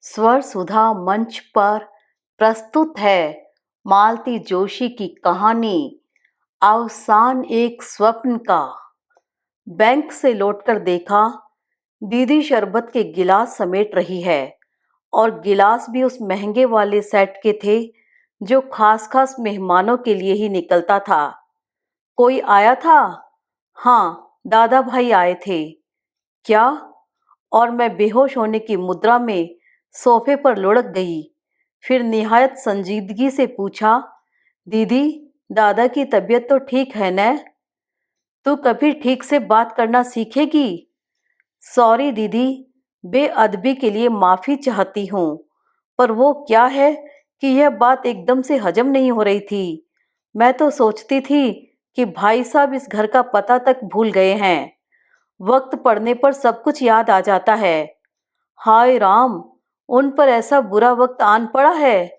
स्वर सुधा मंच पर प्रस्तुत है मालती जोशी की कहानी अवसान एक स्वप्न का। बैंक से लौटकर देखा, दीदी शरबत के गिलास समेट रही है और गिलास भी उस महंगे वाले सेट के थे जो खास खास मेहमानों के लिए ही निकलता था। कोई आया था? हाँ, दादा भाई आए थे। क्या? और मैं बेहोश होने की मुद्रा में सोफे पर लुढ़क गई। फिर निहायत संजीदगी से पूछा, दीदी, दादा की तबीयत तो ठीक है न? तू कभी ठीक से बात करना सीखेगी? सॉरी दीदी, बेअदबी के लिए माफी चाहती हूँ, पर वो क्या है कि यह बात एकदम से हजम नहीं हो रही थी। मैं तो सोचती थी कि भाई साहब इस घर का पता तक भूल गए हैं। वक्त पड़ने पर सब कुछ याद आ जाता है। हाय राम, उन पर ऐसा बुरा वक्त आन पड़ा है।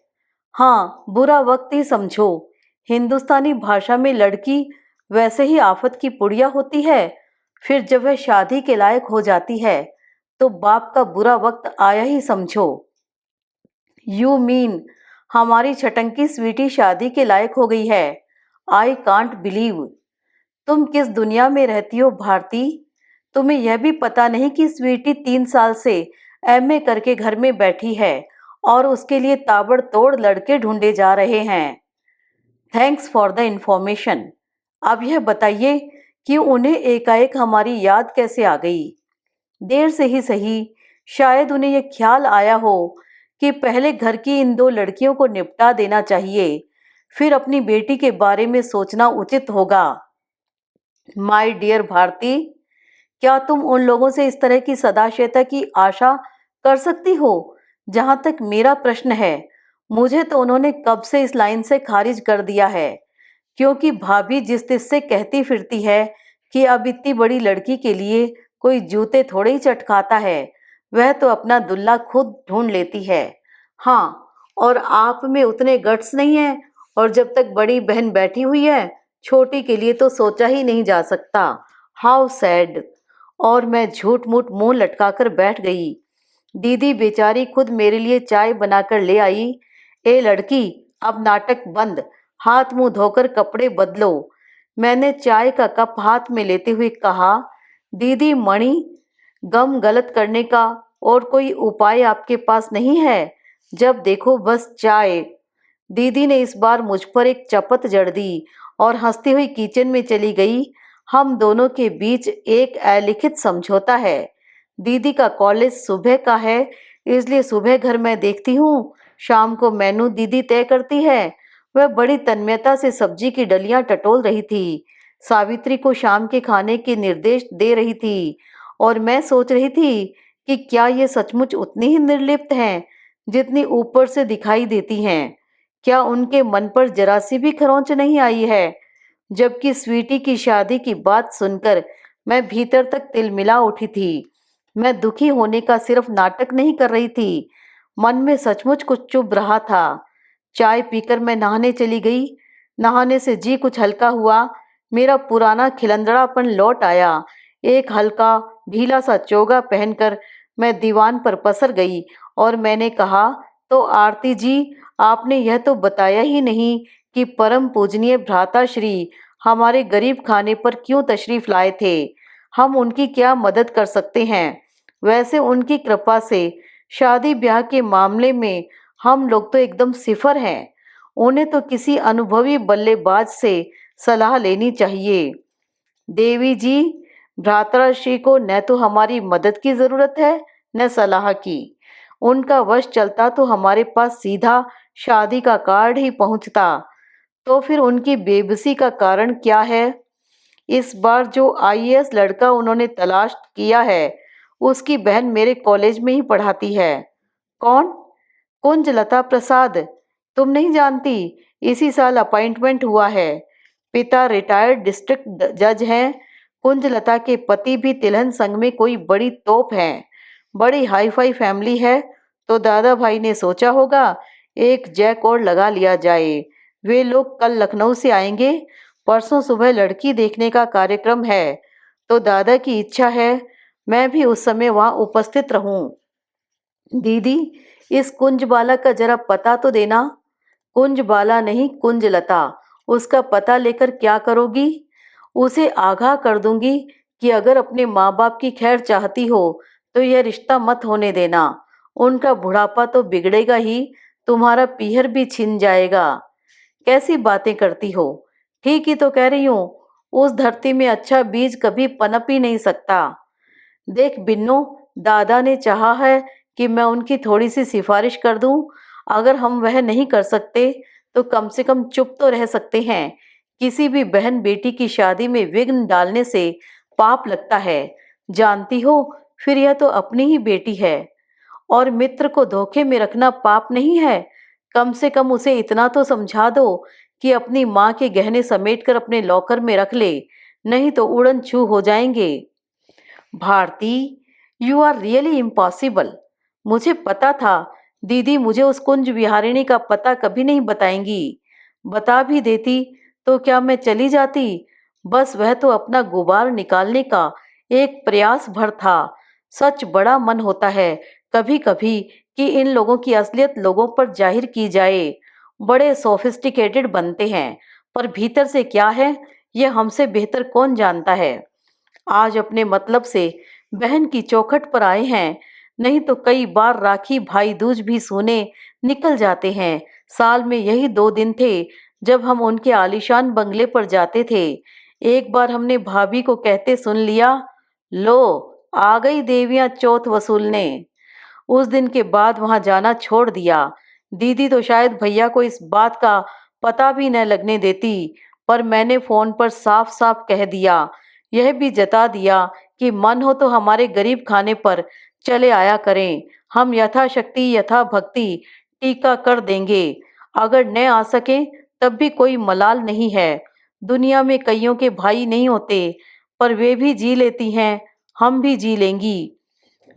हाँ, बुरा वक्त ही समझो। हिंदुस्तानी भाषा में लड़की वैसे ही आफत की पुड़िया होती है। फिर जब वह शादी के लायक हो जाती है तो बाप का बुरा वक्त आया ही समझो। यू मीन हमारी छटंकी स्वीटी शादी के लायक हो गई है? I can't believe. तुम किस दुनिया में रहती हो भारती? तुम्हें यह भी पता नहीं कि स्वीटी 3 साल से एमए करके घर में बैठी है और उसके लिए ताबड़तोड़ लड़के ढूंढे जा रहे हैं। Thanks for the information. अब यह बताइए कि उन्हें एकाएक हमारी याद कैसे आ गई? देर से ही सही, शायद उन्हें यह ख्याल आया हो कि पहले घर की इन 2 लड़कियों को निपटा देना चाहिए, फिर अपनी बेटी के बारे में सोचना उचित होगा। माय डियर भारती, क्या तुम उन लोगों से इस तरह की सदाशयता की आशा कर सकती हो? जहां तक मेरा प्रश्न है, मुझे तो उन्होंने कब से इस लाइन से खारिज कर दिया है, क्योंकि भाभी जिस तिस से कहती फिरती है कि अब इतनी बड़ी लड़की के लिए कोई जूते थोड़े ही चटकाता है, वह तो अपना दुल्हा खुद ढूंढ लेती है। हाँ, और आप में उतने गट्स नहीं है, और जब तक बड़ी बहन बैठी हुई है, छोटी के लिए तो सोचा ही नहीं जा सकता। How sad. और मैं झूठ मूठ मुंह लटकाकर बैठ गई। दीदी बेचारी खुद मेरे लिए चाय बनाकर ले आई। ए लड़की, अब नाटक बंद, हाथ मुंह धोकर कपड़े बदलो। मैंने चाय का कप हाथ में लेते हुए कहा, दीदी मणि, गम गलत करने का और कोई उपाय आपके पास नहीं है? जब देखो बस चाय। दीदी ने इस बार मुझ पर एक चपत जड़ दी और हंसती हुई किचन में चली गई। हम दोनों के बीच एक अलिखित समझौता है। दीदी का कॉलेज सुबह का है, इसलिए सुबह घर मैं देखती हूँ, शाम को मेनू दीदी तय करती है। वह बड़ी तन्मयता से सब्जी की डलियां टटोल रही थी, सावित्री को शाम के खाने के निर्देश दे रही थी, और मैं सोच रही थी कि क्या ये सचमुच उतनी ही निर्लिप्त हैं जितनी ऊपर से दिखाई देती हैं। क्या उनके मन पर जरा सी भी खरोंच नहीं आई है? जबकि स्वीटी की शादी की बात सुनकर मैं भीतर तक तिलमिला उठी थी। मैं दुखी होने का सिर्फ नाटक नहीं कर रही थी, मन में सचमुच कुछ चुभ रहा था। चाय पीकर मैं नहाने चली गई। नहाने से जी कुछ हल्का हुआ, मेरा पुराना खिलंदड़ापन लौट आया। एक हल्का ढीला सा चोगा पहनकर मैं दीवान पर पसर गई और मैंने कहा, तो आरती जी, आपने यह तो बताया ही नहीं कि परम पूजनीय भ्राता श्री हमारे गरीब खाने पर क्यों तशरीफ लाए थे। हम उनकी क्या मदद कर सकते हैं? वैसे उनकी कृपा से शादी ब्याह के मामले में हम लोग तो एकदम सिफर हैं। उन्हें तो किसी अनुभवी बल्लेबाज से सलाह लेनी चाहिए। देवी जी, भ्राताश्री को न तो हमारी मदद की जरूरत है, न सलाह की। उनका वश चलता तो हमारे पास सीधा शादी का कार्ड ही पहुंचता। तो फिर उनकी बेबसी का कारण क्या है? इस बार जो आईएएस लड़का उन्होंने तलाश किया है, उसकी बहन मेरे कॉलेज में ही पढ़ाती है। कौन? कुंजलता प्रसाद। तुम नहीं जानती? इसी साल अपॉइंटमेंट हुआ है। पिता रिटायर्ड डिस्ट्रिक्ट जज हैं। कुंजलता के पति भी तिलहन संघ में कोई बड़ी तोप हैं। बड़ी हाई फाई फैमिली है, तो दादा भाई ने सोचा होगा एक जैक और लगा लिया जाए। वे लोग कल लखनऊ से आएंगे। परसों सुबह लड़की देखने का कार्यक्रम है, तो दादा की इच्छा है मैं भी उस समय वहां उपस्थित रहूं। दीदी, इस कुंजबाला का जरा पता तो देना। कुंजबाला नहीं, कुंजलता। उसका पता लेकर क्या करोगी? उसे आगाह कर दूंगी कि अगर अपने माँ बाप की खैर चाहती हो तो यह रिश्ता मत होने देना। उनका बुढ़ापा तो बिगड़ेगा ही, तुम्हारा पीहर भी छिन जाएगा। कैसी बातें करती हो? ठीक ही तो कह रही हूँ। उस धरती में अच्छा बीज कभी पनप ही नहीं सकता। देख बिन्नू, दादा ने चाहा है कि मैं उनकी थोड़ी सी सिफारिश कर दूं। अगर हम वह नहीं कर सकते तो कम से कम चुप तो रह सकते हैं। किसी भी बहन बेटी की शादी में विघ्न डालने से पाप लगता है, जानती हो। फिर यह तो अपनी ही बेटी है। और मित्र को धोखे में रखना पाप नहीं है? कम से कम उसे इतना तो समझा दो कि अपनी माँ के गहने समेटकर अपने लॉकर में रख ले, नहीं तो उड़न छू हो जाएंगे। Bharti, you are really impossible. मुझे पता था दीदी मुझे उस कुंज विहारिणी का पता कभी नहीं बताएंगी। बता भी देती तो क्या मैं चली जाती? बस वह तो अपना गुबार निकालने का एक प्रयास भर था। सच बड़ा मन होता है कभी कभी कि इन लोगों की असलियत लोगों पर जाहिर की जाए। बड़े सोफिस्टिकेटेड बनते हैं, पर भीतर से क्या है यह हमसे बेहतर कौन जानता है। आज अपने मतलब से बहन की चौखट पर आए हैं, नहीं तो कई बार राखी भाई दूज भी सोने निकल जाते हैं। साल में यही 2 दिन थे जब हम उनके आलीशान बंगले पर जाते थे। एक बार हमने भाभी को कहते सुन लिया, लो आ गई देवियां चौथ वसूलने। उस दिन के बाद वहां जाना छोड़ दिया। दीदी तो शायद भैया को इस बात का पता भी न लगने देती, पर मैंने फोन पर साफ साफ कह दिया, यह भी जता दिया कि मन हो तो हमारे गरीब खाने पर चले आया करें। हम यथाशक्ति यथा भक्ति टीका कर देंगे। अगर न आ सके तब भी कोई मलाल नहीं है। दुनिया में कईयों के भाई नहीं होते, पर वे भी जी लेती हैं, हम भी जी लेंगी।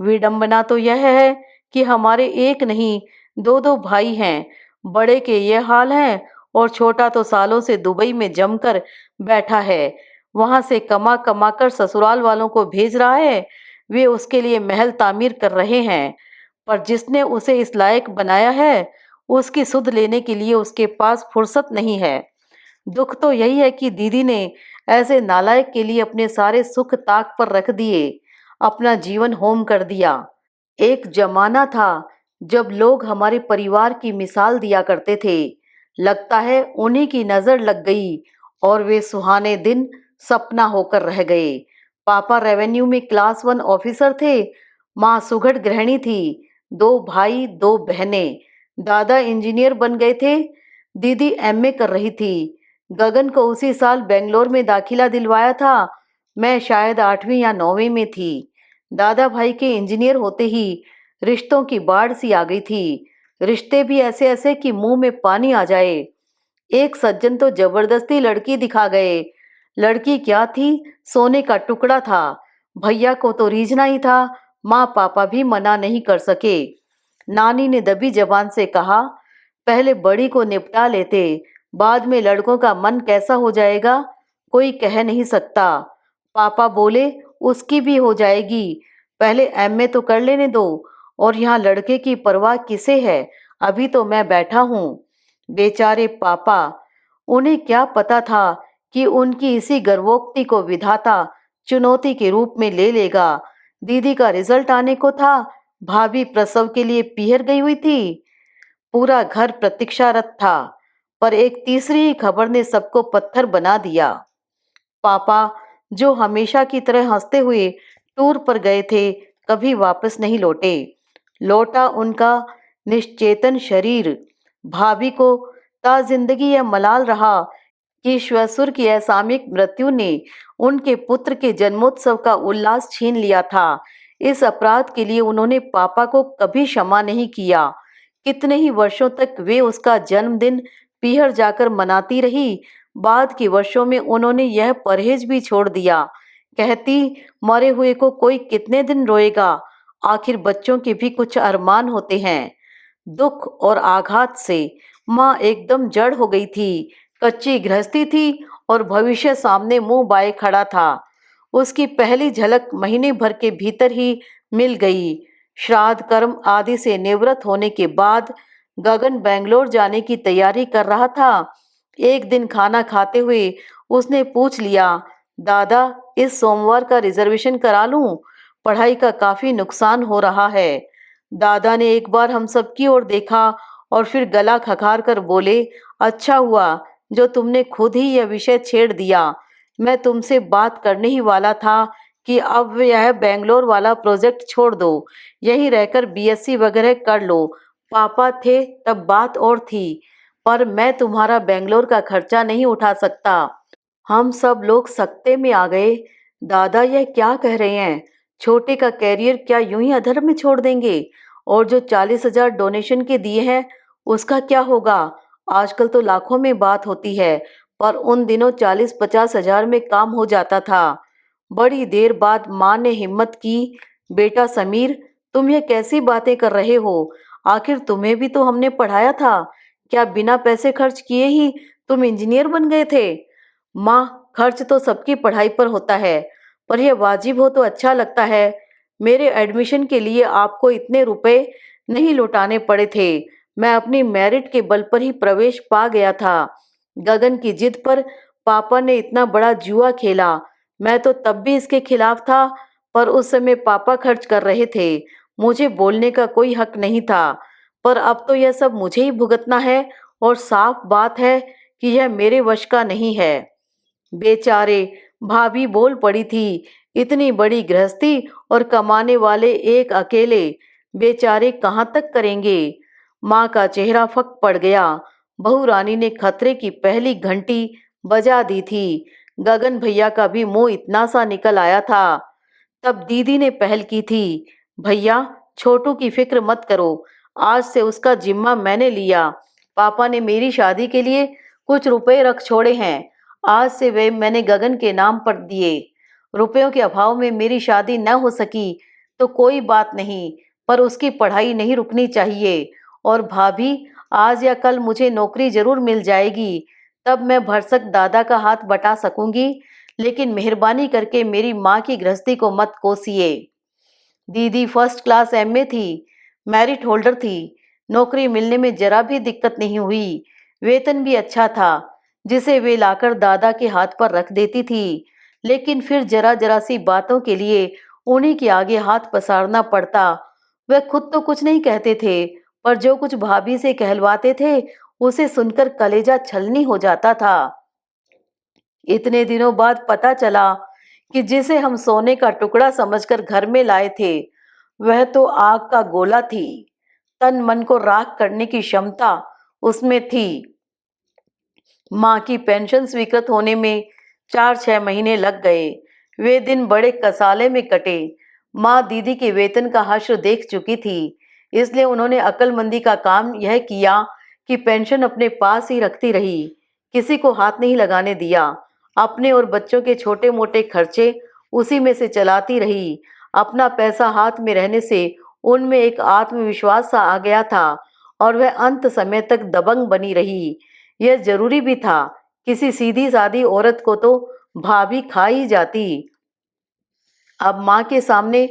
विडंबना तो यह है कि हमारे एक नहीं दो दो भाई हैं। बड़े के ये हाल है और छोटा तो सालों से दुबई में जमकर बैठा है। वहां से कमा कमा कर ससुराल वालों को भेज रहा है। वे उसके लिए महल तामीर कर रहे हैं, पर जिसने उसे इस लायक बनाया है उसकी सुध लेने के लिए उसके पास फुर्सत नहीं है। दुख तो यही है कि दीदी ने ऐसे नालायक के लिए अपने सारे सुख ताक पर रख दिए, अपना जीवन होम कर दिया। एक जमाना था जब लोग हमारे परिवार की मिसाल दिया करते थे। लगता है उन्हीं की नजर लग गई और वे सुहाने दिन सपना होकर रह गए। पापा रेवेन्यू में क्लास 1 ऑफिसर थे। माँ सुघड़ गृहिणी थी। 2 भाई 2 बहनें। दादा इंजीनियर बन गए थे। दीदी एमए कर रही थी। गगन को उसी साल बेंगलोर में दाखिला दिलवाया था। मैं शायद 8वीं या 9वीं में थी। दादा भाई के इंजीनियर होते ही रिश्तों की बाढ़ सी आ गई थी। रिश्ते भी ऐसे ऐसे कि मुंह में पानी आ जाए। एक सज्जन तो जबरदस्ती लड़की दिखा गए। लड़की क्या थी, सोने का टुकड़ा था। भैया को तो रीझना ही था, माँ पापा भी मना नहीं कर सके। नानी ने दबी जबान से कहा, पहले बड़ी को निपटा लेते, बाद में लड़कों का मन कैसा हो जाएगा कोई कह नहीं सकता। पापा बोले, उसकी भी हो जाएगी, पहले एमए तो कर लेने दो। और यहाँ लड़के की परवाह किसे है, अभी तो मैं बैठा हूँ। बेचारे पापा, उन्हें क्या पता था कि उनकी इसी गर्वोक्ति को विधाता चुनौती के रूप में ले लेगा। दीदी का रिजल्ट आने को था। भाभी प्रसव के लिए पीहर गई हुई थी। पूरा घर प्रतीक्षारत था, पर एक तीसरी ही खबर ने सबको पत्थर बना दिया। पापा, जो हमेशा की तरह हंसते हुए टूर पर गए थे, कभी वापस नहीं लौटे। लौटा उनका निश्चेतन शरीर। भाभी को ताजिंदगी यह मलाल रहा कि श्वसुर की असामयिक मृत्यु ने उनके पुत्र के जन्मोत्सव का उल्लास छीन लिया था। इस अपराध के लिए उन्होंने पापा को कभी क्षमा नहीं किया। कितने ही वर्षों तक वे उसका जन्मदिन पीहर जाकर मनाती रही। बाद के वर्षों में उन्होंने यह परहेज भी छोड़ दिया। कहती, मरे हुए को कोई कितने दिन रोएगा, आखिर बच्चों के भी कुछ अरमान होते हैं। दुख और आघात से माँ एकदम जड़ हो गई थी। कच्ची गृहस्थी थी और भविष्य सामने मुंह बाए खड़ा था। उसकी पहली झलक महीने भर के भीतर ही मिल गई। श्राद्ध कर्म आदि से निवृत्त होने के बाद गगन बेंगलोर जाने की तैयारी कर रहा था। एक दिन खाना खाते हुए उसने पूछ लिया, दादा, इस सोमवार का रिजर्वेशन करा लूं? पढ़ाई का काफी नुकसान हो रहा है। दादा ने एक बार हम सब की ओर देखा और फिर गला खखार कर बोले, अच्छा हुआ जो तुमने खुद ही यह विषय छेड़ दिया। मैं तुमसे बात करने ही वाला था कि अब यह बेंगलोर वाला प्रोजेक्ट छोड़ दो, यहीं रहकर बीएससी वगैरह कर लो। पापा थे तब बात और थी, पर मैं तुम्हारा बेंगलोर का खर्चा नहीं उठा सकता। हम सब लोग सकते में आ गए। दादा यह क्या कह रहे हैं? छोटे का कैरियर क्या यूं ही अधर में छोड़ देंगे? और जो 40,000 डोनेशन के दिए हैं उसका क्या होगा? आजकल तो लाखों में बात होती है, पर उन दिनों 40-50 हजार में काम हो जाता था। बड़ी देर बाद माँ ने हिम्मत की, बेटा समीर, तुम ये कैसी बातें कर रहे हो? आखिर तुम्हें भी तो हमने पढ़ाया था। क्या बिना पैसे खर्च किए ही तुम इंजीनियर बन गए थे? माँ, खर्च तो सबकी पढ़ाई पर होता है, पर यह वाजिब हो तो अच्छा लगता है। मेरे एडमिशन के लिए आपको इतने रुपए नहीं लौटाने पड़े थे। मैं अपनी मेरिट के बल पर ही प्रवेश पा गया था। गगन की जिद पर पापा ने इतना बड़ा जुआ खेला। मैं तो तब भी इसके खिलाफ था, पर उस समय पापा खर्च कर रहे थे। मुझे बोलने का कोई हक नहीं था, पर अब तो यह सब मुझे ही भुगतना है और साफ बात है कि यह मेरे वश का नहीं है। बेचारे, भाभी बोल पड़ी थी, इतनी बड़ी गृहस्थी और कमाने वाले एक अकेले, बेचारे कहाँ तक करेंगे? माँ का चेहरा फक पड़ गया। बहू रानी ने खतरे की पहली घंटी बजा दी थी। गगन भैया का भी मुंह इतना सा निकल आया था। तब दीदी ने पहल की थी, भैया, छोटू की फिक्र मत करो, आज से उसका जिम्मा मैंने लिया। पापा ने मेरी शादी के लिए कुछ रुपए रख छोड़े हैं, आज से वे मैंने गगन के नाम पर दिए। रुपयों के अभाव में मेरी शादी न हो सकी तो कोई बात नहीं, पर उसकी पढ़ाई नहीं रुकनी चाहिए। और भाभी, आज या कल मुझे नौकरी जरूर मिल जाएगी, तब मैं भरसक दादा का हाथ बटा सकूंगी। लेकिन मेहरबानी करके मेरी माँ की गृहस्थी को मत कोसिए। दीदी फर्स्ट क्लास एमए थी, मेरिट होल्डर थी, नौकरी मिलने में जरा भी दिक्कत नहीं हुई। वेतन भी अच्छा था, जिसे वे लाकर दादा के हाथ पर रख देती थी। लेकिन फिर जरा जरा सी बातों के लिए उन्हीं के आगे हाथ पसारना पड़ता। वे खुद तो कुछ नहीं कहते थे, पर जो कुछ भाभी से कहलवाते थे उसे सुनकर कलेजा छलनी हो जाता था। इतने दिनों बाद पता चला कि जिसे हम सोने का टुकड़ा समझकर घर में लाए थे वह तो आग का गोला थी। तन मन को राख करने की क्षमता उसमें थी। माँ की पेंशन स्वीकृत होने में 4-6 महीने लग गए। वे दिन बड़े कसाले में कटे। माँ दीदी के वेतन का हश्र देख चुकी थी, इसलिए उन्होंने अक्लमंदी का काम यह किया कि पेंशन अपने पास ही रखती रही, किसी को हाथ नहीं लगाने दिया। अपने और बच्चों के छोटे मोटे खर्चे उसी में से चलाती रही। अपना पैसा हाथ में रहने से उनमें एक आत्मविश्वास सा आ गया था और वह अंत समय तक दबंग बनी रही। यह जरूरी भी था, किसी सीधी सादी औरत को तो भाभी खा ही जाती। अब माँ के सामने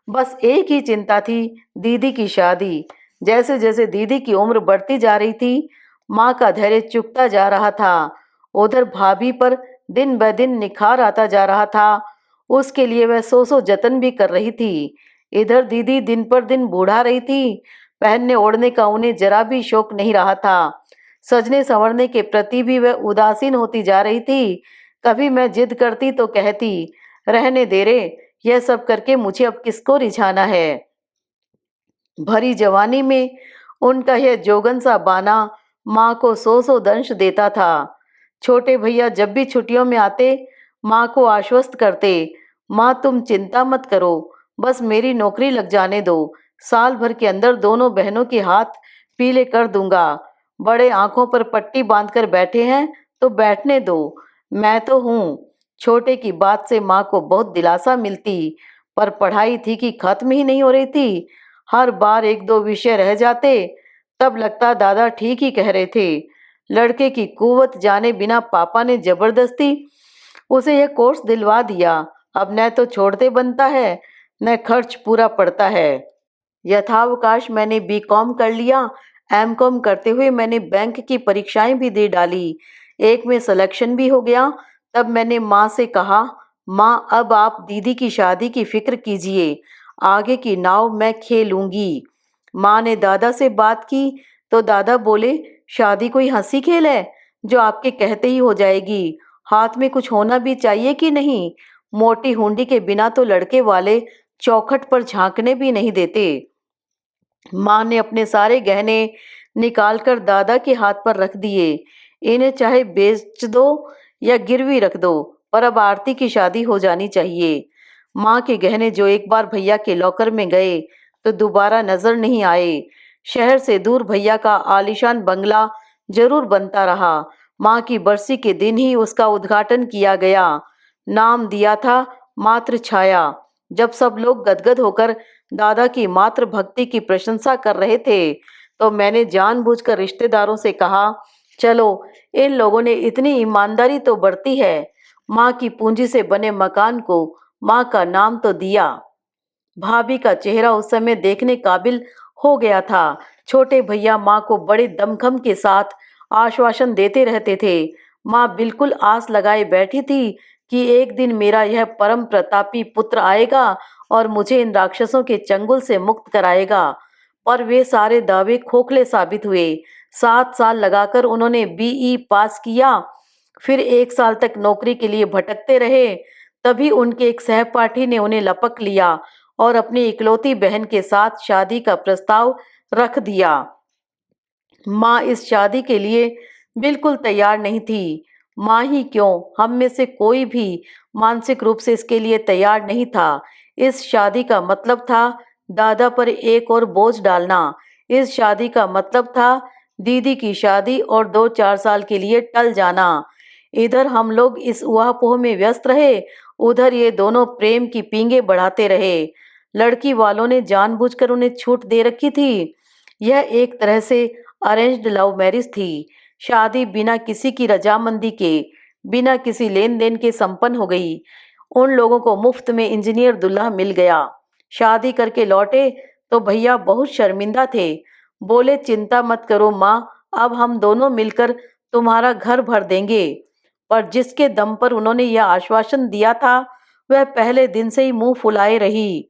बस एक ही चिंता थी, दीदी की शादी। जैसे जैसे दीदी की उम्र बढ़ती जा रही थी, माँ का धैर्य चुकता जा रहा था। उधर भाभी पर दिन ब दिन निखार आता जा रहा था। उसके लिए वह सौ जतन भी कर रही थी। इधर दीदी दिन पर दिन बूढ़ा रही थी। पहनने ओढ़ने का उन्हें जरा भी शौक नहीं रहा था। सजने संवरने के प्रति भी वह उदासीन होती जा रही थी। कभी मैं जिद करती तो कहती, रहने दे रे, यह सब करके मुझे अब किसको रिझाना है। भरी जवानी में उनका यह जोगन सा बाना माँ को सौ दंश देता था। छोटे भैया जब भी छुट्टियों में आते माँ को आश्वस्त करते, माँ तुम चिंता मत करो, बस मेरी नौकरी लग जाने दो, साल भर के अंदर दोनों बहनों के हाथ पीले कर दूंगा। बड़े आंखों पर पट्टी बांधकर बैठे हैं तो बैठने दो, मैं तो हूँ। छोटे की बात से माँ को बहुत दिलासा मिलती, पर पढ़ाई थी कि खत्म ही नहीं हो रही थी। हर बार एक दो विषय रह जाते, तब लगता दादा ठीक ही कह रहे थे। लड़के की कुवत जाने बिना पापा ने जबरदस्ती उसे यह कोर्स दिलवा दिया। अब न तो छोड़ते बनता है, न खर्च पूरा पड़ता है। यथावकाश मैंने बीकॉम कर लिया। एमकॉम करते हुए मैंने बैंक की परीक्षाएं भी दे डाली। एक में सिलेक्शन भी हो गया। तब मैंने माँ से कहा, माँ अब आप दीदी की शादी की फिक्र कीजिए, आगे की नाव मैं खेलूंगी। माँ ने दादा से बात की तो दादा बोले, शादी कोई हंसी खेल है जो आपके कहते ही हो जाएगी? हाथ में कुछ होना भी चाहिए कि नहीं? मोटी हुंडी के बिना तो लड़के वाले चौखट पर झांकने भी नहीं देते। माँ ने अपने सारे गहने निकालकर दादा के हाथ पर रख दिए। इन्हें चाहे बेच दो या गिरवी रख दो, पर अब आरती की शादी हो जानी चाहिए। माँ के गहने जो एक बार भैया के लॉकर में गए तो दोबारा नजर नहीं आए। शहर से दूर भैया का आलीशान बंगला जरूर बनता रहा। माँ की बरसी के दिन ही उसका उद्घाटन किया गया। नाम दिया था मातृ छाया। जब सब लोग गदगद होकर दादा की मातृ भक्ति की प्रशंसा कर रहे थे तो मैंने जानबूझकर रिश्तेदारों से कहा, चलो, इन लोगों ने इतनी ईमानदारी तो बरती है, माँ की पूंजी से बने मकान को माँ का नाम तो दिया। भाभी का चेहरा उस समय देखने काबिल हो गया था। छोटे भैया माँ को बड़े दमखम के साथ आश्वासन देते रहते थे। माँ बिल्कुल आस लगाए बैठी थी कि एक दिन मेरा यह परम प्रतापी पुत्र आएगा और मुझे इन राक्षसों के चंगुल से मुक्त कराएगा। पर वे सारे दावे खोखले साबित हुए। 7 साल लगाकर उन्होंने बीई पास किया, फिर 1 साल तक नौकरी के लिए भटकते रहे। तभी उनके एक सहपाठी ने उन्हें लपक लिया और अपनी इकलौती बहन के साथ शादी का प्रस्ताव रख दिया। माँ इस शादी के लिए बिल्कुल तैयार नहीं थी। माँ ही क्यों, हम में से कोई भी मानसिक रूप से इसके लिए तैयार नहीं था। इस शादी का मतलब था दादा पर एक और बोझ डालना। इस शादी का मतलब था दीदी की शादी और 2-4 साल के लिए टल जाना। इधर हम लोग इस उहापोह में व्यस्त रहे, उधर ये दोनों प्रेम की पींगे बढ़ाते रहे। लड़की वालों ने जानबूझकर उन्हें छूट दे रखी थी। यह एक तरह से अरेंज्ड लव मैरिज थी। शादी बिना किसी की रजामंदी के, बिना किसी लेन देन के संपन्न हो गई। उन लोगों को मुफ्त में इंजीनियर दूल्हा मिल गया। शादी करके लौटे तो भैया बहुत शर्मिंदा थे। बोले, चिंता मत करो माँ, अब हम दोनों मिलकर तुम्हारा घर भर देंगे। पर जिसके दम पर उन्होंने यह आश्वासन दिया था वह पहले दिन से ही मुंह फुलाए रही।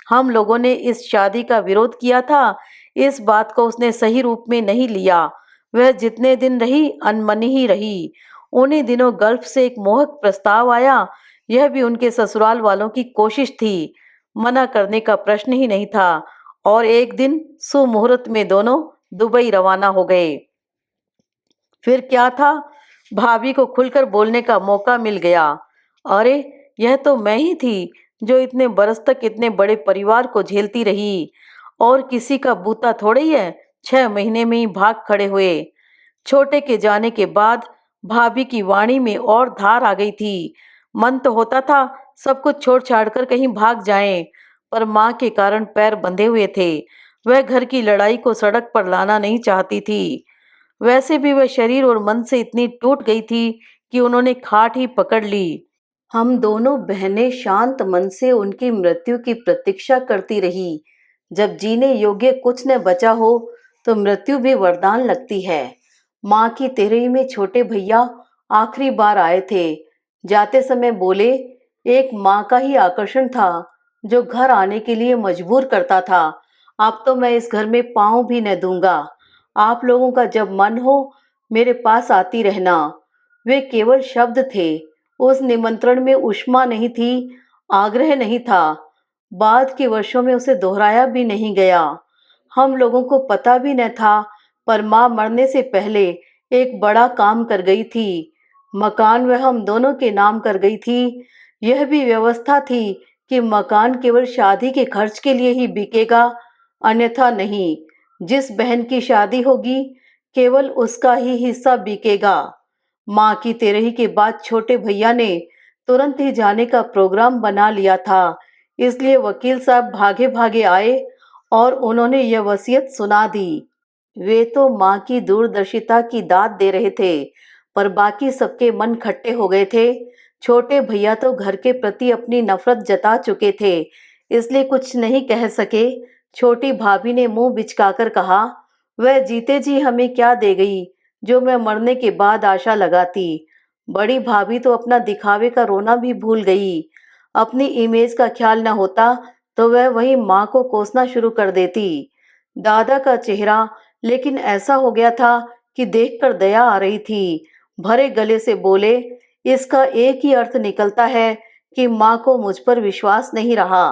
हम लोगों ने इस शादी का विरोध किया था। इस बात को उसने सही रूप में नहीं लिया। वह जितने दिन रही अनमनी ही रही। उन्हीं दिनों गल्फ से एक मोहक प्रस्ताव आया। यह भी उनके ससुराल वालों की कोशिश थी। मना करने का प्रश्न ही नहीं था और एक दिन सुमुहूर्त में दोनों दुबई रवाना हो गए। फिर क्या था, भाभी को खुलकर बोलने का मौका मिल गया। अरे, यह तो मैं ही थी जो इतने बरस तक इतने बड़े परिवार को झेलती रही और किसी का बूता थोड़े ही है 6 महीने में ही भाग खड़े हुए। छोटे के जाने के बाद भाभी की वाणी में और धार आ गई थी। मन तो होता था सब कुछ छोड़ छाड़ कर कहीं भाग जाएं, पर माँ के कारण पैर बंधे हुए थे। वह घर की लड़ाई को सड़क पर लाना नहीं चाहती थी। वैसे भी वह शरीर और मन से इतनी टूट गई थी कि उन्होंने खाट ही पकड़ ली। हम दोनों बहनें शांत मन से उनकी मृत्यु की प्रतीक्षा करती रही। जब जीने योग्य कुछ न बचा हो तो मृत्यु भी वरदान लगती है। माँ की तेरहवीं में छोटे भैया आखिरी बार आए थे। जाते समय बोले, एक माँ का ही आकर्षण था जो घर आने के लिए मजबूर करता था। अब तो मैं इस घर में पाँव भी न दूंगा। आप लोगों का जब मन हो मेरे पास आती रहना। वे केवल शब्द थे। उस निमंत्रण में ऊष्मा नहीं थी, आग्रह नहीं था। बाद के वर्षों में उसे दोहराया भी नहीं गया। हम लोगों को पता भी न था, पर माँ मरने से पहले एक बड़ा काम कर गई थी। मकान वह हम दोनों के नाम कर गई थी। यह भी व्यवस्था थी कि मकान केवल शादी के खर्च के लिए ही बिकेगा, अन्यथा नहीं। जिस बहन की शादी होगी केवल उसका ही हिस्सा बिकेगा। माँ की तेरही के बाद छोटे भैया ने तुरंत ही जाने का प्रोग्राम बना लिया था। इसलिए वकील साहब भागे भागे आए और उन्होंने यह वसीयत सुना दी। वे तो माँ की दूरदर्शिता की दाद दे रहे थे, पर बाकी सबके मन खट्टे हो गए थे। छोटे भैया तो घर के प्रति अपनी नफरत जता चुके थे, इसलिए कुछ नहीं कह सके। छोटी भाभी ने मुंह बिचकाकर कहा, वह जीते जी हमें क्या दे गई जो मैं मरने के बाद आशा लगाती। बड़ी भाभी तो अपना दिखावे का रोना भी भूल गई। अपनी इमेज का ख्याल न होता तो वह वही माँ को कोसना शुरू कर देती। दादा का चेहरा लेकिन ऐसा हो गया था कि देखकर दया आ रही थी। भरे गले से बोले, इसका एक ही अर्थ निकलता है कि माँ को मुझ पर विश्वास नहीं रहा।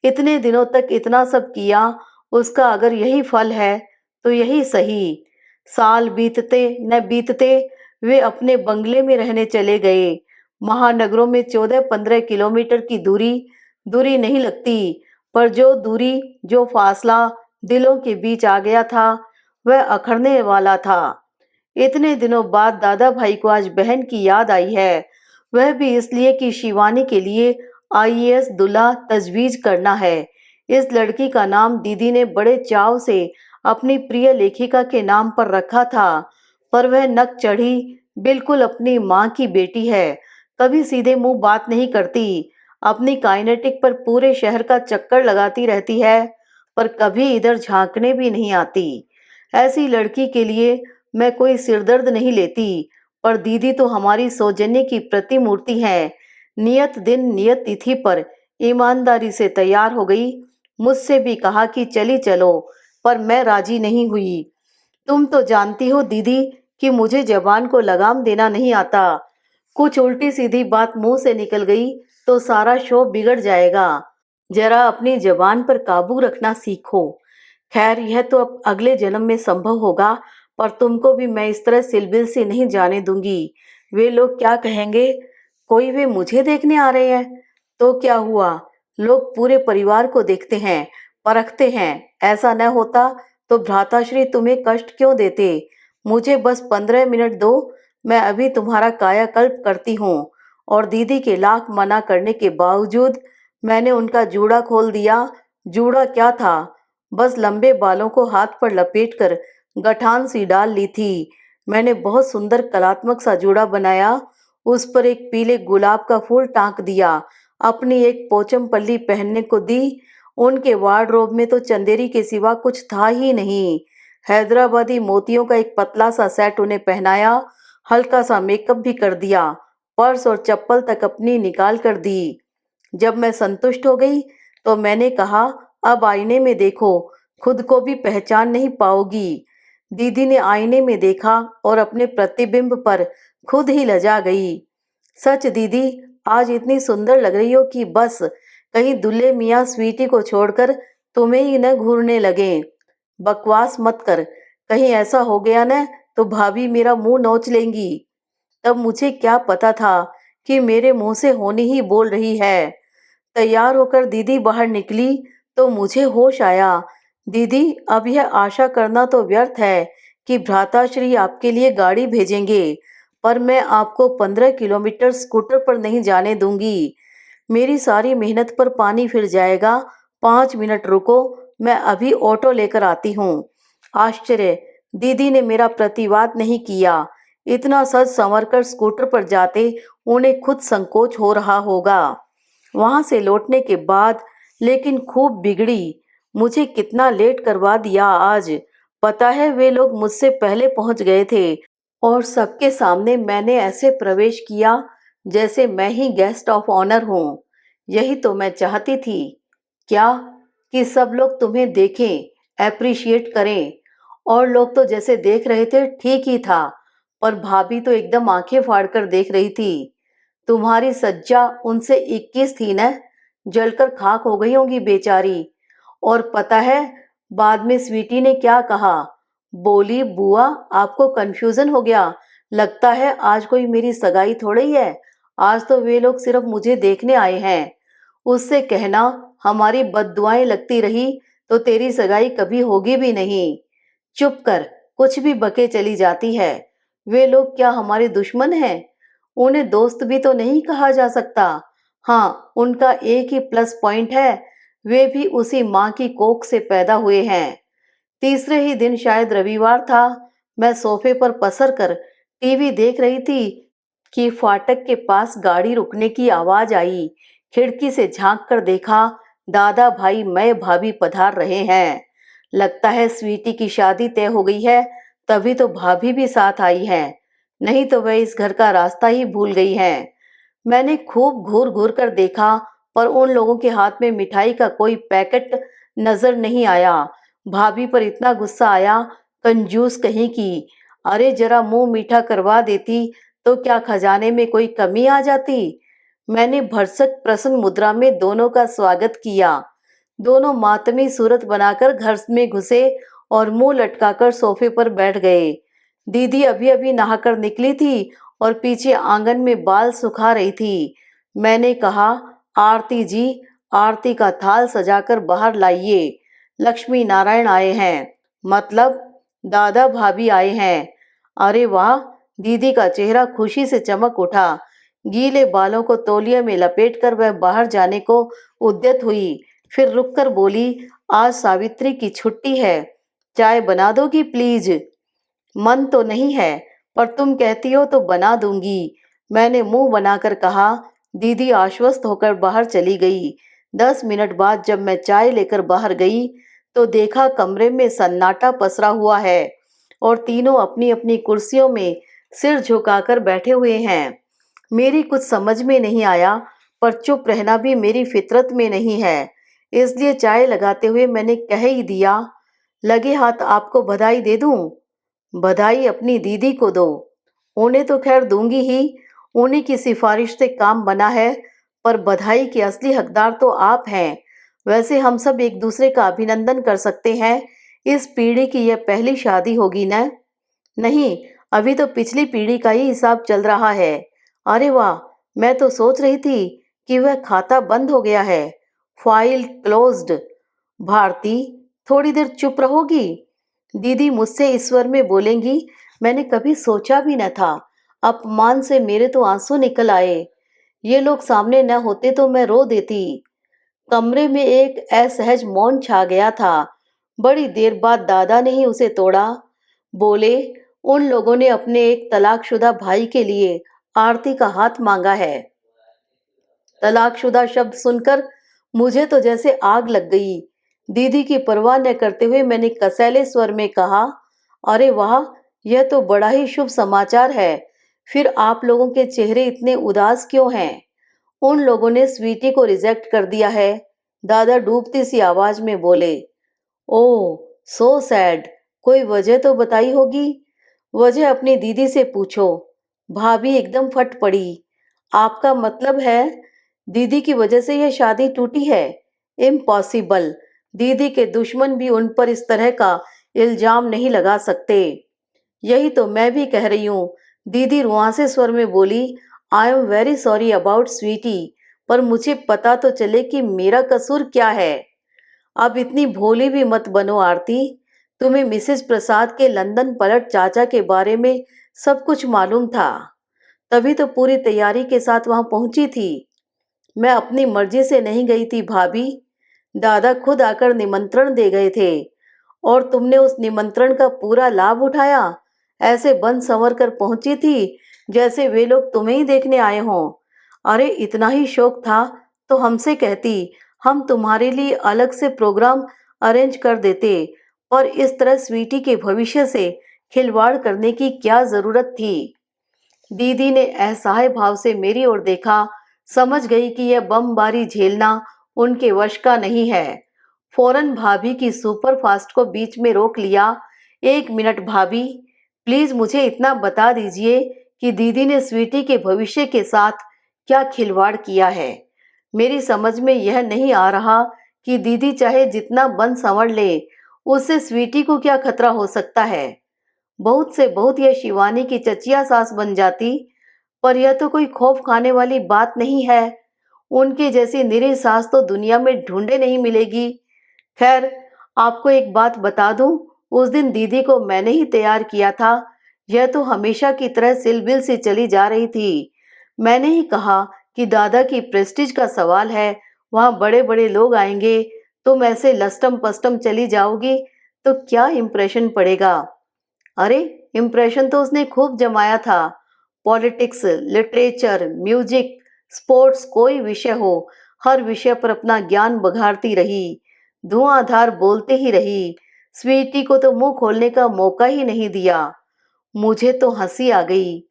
इतने दिनों तक इतना सब किया, उसका अगर यही फल है तो यही सही। साल बीतते न बीतते वे अपने बंगले में रहने चले गए। महानगरों में 14-15 किलोमीटर की दूरी दूरी नहीं लगती, पर जो दूरी, जो फासला दिलों के बीच आ गया था वह अखरने वाला था। इतने दिनों बाद दादा भाई को आज बहन की याद आई है, वह भी इसलिए कि शिवानी के लिए आईएएस दूल्हा तजवीज करना है। इस लड़की का नाम दीदी ने बड़े चाव से अपनी प्रिय लेखिका के नाम पर रखा था, पर वह नक चढ़ी, बिल्कुल अपनी माँ की बेटी है। कभी सीधे मुंह बात नहीं करती, अपनी काइनेटिक पर पूरे शहर का चक्कर लगाती रहती है, पर कभी इधर झांकने भी नहीं आती। ऐसी लड़की के लिए मैं कोई सिरदर्द नहीं लेती, पर दीदी तो हमारी सौजन्य की प्रतिमूर्ति है। नियत दिन नियत तिथि पर ईमानदारी से तैयार हो गई। मुझसे भी कहा कि चली चलो, पर मैं राजी नहीं हुई। तुम तो जानती हो दीदी कि मुझे जबान को लगाम देना नहीं आता। कुछ उल्टी सीधी बात मुंह से निकल गई तो सारा शो बिगड़ जाएगा। जरा अपनी जबान पर काबू रखना सीखो। खैर, यह तो अब अगले जन्म में संभव होगा, पर तुमको भी मैं इस तरह सिलबिल से नहीं जाने दूंगी। वे लोग क्या कहेंगे? कोई वे मुझे देखने आ रहे हैं तो क्या हुआ? लोग पूरे परिवार को देखते हैं, परखते हैं। ऐसा न होता तो भ्राताश्री तुम्हें कष्ट क्यों देते? मुझे बस 15 मिनट दो, मैं अभी तुम्हारा कायाकल्प करती हूँ। और दीदी के लाख मना करने के बावजूद मैंने उनका जूड़ा खोल दिया। जूड़ा क्या था, बस लंबे बालों को हाथ पर लपेटकर गठान सी डाल ली थी। मैंने बहुत सुंदर कलात्मक सा जूड़ा बनाया, उस पर एक पीले गुलाब का फूल टांक दिया, अपनी एक पोचम पल्ली पहनने को दी। उनके वार्डरोब में तो चंदेरी के सिवा कुछ था ही नहीं। हैदराबादी मोतियों का एक पतला सा सेट उन्हें पहनाया, हल्का सा मेकअप भी कर दिया, पर्स और चप्पल तक अपनी निकाल कर दी। जब मैं संतुष्ट हो गई तो मैंने कहा, अब आईने में देखो, खुद को भी पहचान नहीं पाओगी। दीदी ने आईने में देखा और अपने प्रतिबिंब पर खुद ही लजा गई। सच दीदी, आज इतनी सुंदर लग रही हो कि बस कहीं दुल्हे मियाँ स्वीटी को छोड़कर तुम्हें ही न घूरने लगे। बकवास मत कर, कहीं ऐसा हो गया न तो भाभी मेरा मुंह नोच लेंगी। तब मुझे क्या पता था कि मेरे मुंह से होनी ही बोल रही है। तैयार होकर दीदी बाहर निकली तो मुझे होश आया। दीदी, अब यह आशा करना तो व्यर्थ है कि भ्राताश्री आपके लिए गाड़ी भेजेंगे, पर मैं आपको 15 किलोमीटर स्कूटर पर नहीं जाने दूंगी। मेरी सारी मेहनत पर पानी फिर जाएगा। 5 मिनट रुको, मैं अभी ऑटो लेकर आती हूँ। आश्चर्य, दीदी ने मेरा प्रतिवाद नहीं किया। इतना सज संवर कर स्कूटर पर जाते उन्हें खुद संकोच हो रहा होगा। वहां से लौटने के बाद लेकिन खूब बिगड़ी। मुझे कितना लेट करवा दिया आज। पता है, वे लोग मुझसे पहले पहुंच गए थे और सबके सामने मैंने ऐसे प्रवेश किया जैसे मैं ही गेस्ट ऑफ ऑनर हूँ। यही तो मैं चाहती थी। क्या? कि सब लोग तुम्हें देखें, एप्रिशिएट करें। और लोग तो जैसे देख रहे थे ठीक ही था, पर भाभी तो एकदम आंखें फाड़कर देख रही थी। तुम्हारी सज्जा उनसे 21 थी न, जलकर खाक हो गई होंगी बेचारी। और पता है बाद में स्वीटी ने क्या कहा? बोली, बुआ आपको कंफ्यूजन हो गया, लगता है आज कोई मेरी सगाई थोड़ी है, आज तो वे लोग सिर्फ मुझे देखने आए हैं। उससे कहना हमारी बद्दुआएं लगती रही तो तेरी सगाई कभी होगी भी नहीं। चुप कर, कुछ भी बके चली जाती है। वे लोग क्या हमारे दुश्मन हैं? उन्हें दोस्त भी तो नहीं कहा जा सकता। हाँ, उनका एक ही प्लस पॉइंट है, वे भी उसी माँ की कोख से पैदा हुए हैं। तीसरे ही दिन, शायद रविवार था, मैं सोफे पर पसर कर टीवी देख रही थी कि फाटक के पास गाड़ी रुकने की आवाज आई। खिड़की से झांक कर देखा, दादा भाई मैं भाभी पधार रहे हैं। लगता है स्वीटी की शादी तय हो गई है, तभी तो भाभी भी साथ आई हैं, नहीं तो वह इस घर का रास्ता ही भूल गई हैं। मैंने खूब घूर घूर कर देखा, पर उन लोगों के हाथ में मिठाई का कोई पैकेट नजर नहीं आया। भाभी पर इतना गुस्सा आया, कंजूस कहीं की। अरे जरा मुंह मीठा करवा देती तो क्या खजाने में कोई कमी आ जाती। मैंने भरसक प्रसन्न मुद्रा में दोनों का स्वागत किया। दोनों मातमी सूरत बनाकर घर में घुसे और मुंह लटकाकर सोफे पर बैठ गए। दीदी अभी अभी नहाकर निकली थी और पीछे आंगन में बाल सुखा रही थी। मैंने कहा, आरती जी, आरती का थाल सजाकर बाहर लाइए। लक्ष्मी नारायण आए हैं, मतलब दादा भाभी आए हैं। अरे वाह, दीदी का चेहरा खुशी से चमक उठा। गीले बालों को तौलिया में लपेटकर वह बाहर जाने को उद्यत हुई, फिर रुककर बोली, आज सावित्री की छुट्टी है, चाय बना दोगी प्लीज। मन तो नहीं है, पर तुम कहती हो तो बना दूंगी, मैंने मुंह बनाकर कहा। दीदी आश्वस्त होकर बाहर चली गई। 10 मिनट बाद जब मैं चाय लेकर बाहर गई तो देखा कमरे में सन्नाटा पसरा हुआ है और तीनों अपनी अपनी कुर्सियों में सिर झुकाकर बैठे हुए हैं। मेरी कुछ समझ में नहीं आया, पर चुप रहना भी मेरी फितरत में नहीं है, इसलिए चाय लगाते हुए मैंने कह ही दिया, लगे हाथ आपको बधाई दे दूं। बधाई अपनी दीदी को दो, उन्हें तो खैर दूंगी ही, उन्हीं की सिफारिश से काम बना है, पर बधाई के असली हकदार तो आप हैं। वैसे हम सब एक दूसरे का अभिनंदन कर सकते हैं, इस पीढ़ी की यह पहली शादी होगी न? नहीं, अभी तो पिछली पीढ़ी का ही हिसाब चल रहा है। अरे वाह, मैं तो सोच रही थी कि वह खाता बंद हो गया है, फाइल क्लोज्ड। भारती, थोड़ी देर चुप रहोगी? दीदी मुझसे ईश्वर में बोलेंगी, मैंने कभी सोचा भी न था। अपमान से मेरे तो आंसू निकल आए। ये लोग सामने न होते तो मैं रो देती। कमरे में एक असहज मौन छा गया था। बड़ी देर बाद दादा ने ही उसे तोड़ा। बोले, उन लोगों ने अपने एक तलाकशुदा भाई के लिए आरती का हाथ मांगा है। तलाकशुदा शब्द सुनकर मुझे तो जैसे आग लग गई। दीदी की परवाह न करते हुए मैंने कसैले स्वर में कहा, अरे वाह, यह तो बड़ा ही शुभ समाचार है। फिर आप लोगों के चेहरे इतने उदास क्यों हैं? उन लोगों ने स्वीटी को रिजेक्ट कर दिया है, दादा डूबती सी आवाज में बोले। ओह, सो सैड। कोई वजह तो बताई होगी। वजह अपनी दीदी से पूछो। भाभी एकदम फट पड़ी। आपका मतलब है दीदी की वजह से यह शादी टूटी है? इम्पॉसिबल। दीदी के दुश्मन भी उन पर इस तरह का इल्जाम नहीं लगा सकते। यही तो मैं भी कह रही हूँ। दीदी रुआंसे स्वर में बोली, I am very sorry about sweetie, पर मुझे पता तो चले कि मेरा कसूर क्या है। अब इतनी भोली भी मत बनो आरती। तुम्हें मिसेस प्रसाद के लंदन पलट चाचा के बारे में सब कुछ मालूम था, तभी तो पूरी तैयारी के साथ वहां पहुंची थी। मैं अपनी मर्जी से नहीं गई थी भाभी, दादा खुद आकर निमंत्रण दे गए थे और तुमने उस निमंत्रण का पूरा लाभ उठाया। ऐसे बन संवर कर पहुंची थी जैसे वे लोग तुम्हें ही देखने आए हों। अरे इतना ही शौक था तो हमसे कहती, हम तुम्हारे लिए अलग से प्रोग्राम अरेंज कर देते, और इस तरह स्वीटी के भविष्य से खिलवाड़ करने की क्या जरूरत थी। दीदी ने असहाय भाव से मेरी ओर देखा, समझ गई कि यह बमबारी झेलना उनके वश का नहीं है। फौरन भाभी की सुपर फास्ट को बीच में रोक लिया। एक मिनट भाभी, प्लीज मुझे इतना बता दीजिए कि दीदी ने स्वीटी के भविष्य के साथ क्या खिलवाड़ किया है। मेरी समझ में यह नहीं आ रहा कि दीदी चाहे जितना बन संवर ले, उससे स्वीटी को क्या खतरा हो सकता है। बहुत से बहुत यह शिवानी की चचिया सास बन जाती, पर यह तो कोई खौफ खाने वाली बात नहीं है। उनके जैसी निरीह सास तो दुनिया में ढूंढे नहीं मिलेगी। खैर, आपको एक बात बता दूं, उस दिन दीदी को मैंने ही तैयार किया था। यह तो हमेशा की तरह सिलबिल से चली जा रही थी। मैंने ही कहा कि दादा की प्रेस्टीज का सवाल है, वहां बड़े बड़े लोग आएंगे, तुम ऐसे लस्टम पस्टम चली जाओगी तो क्या इंप्रेशन पड़ेगा। अरे, इम्प्रेशन तो उसने खूब जमाया था। पॉलिटिक्स, लिटरेचर, म्यूजिक, स्पोर्ट्स, कोई विषय हो, हर विषय पर अपना ज्ञान बघाड़ती रही, धुआंधार बोलते ही रही। स्वीटी को तो मुंह खोलने का मौका ही नहीं दिया। मुझे तो हंसी आ गई।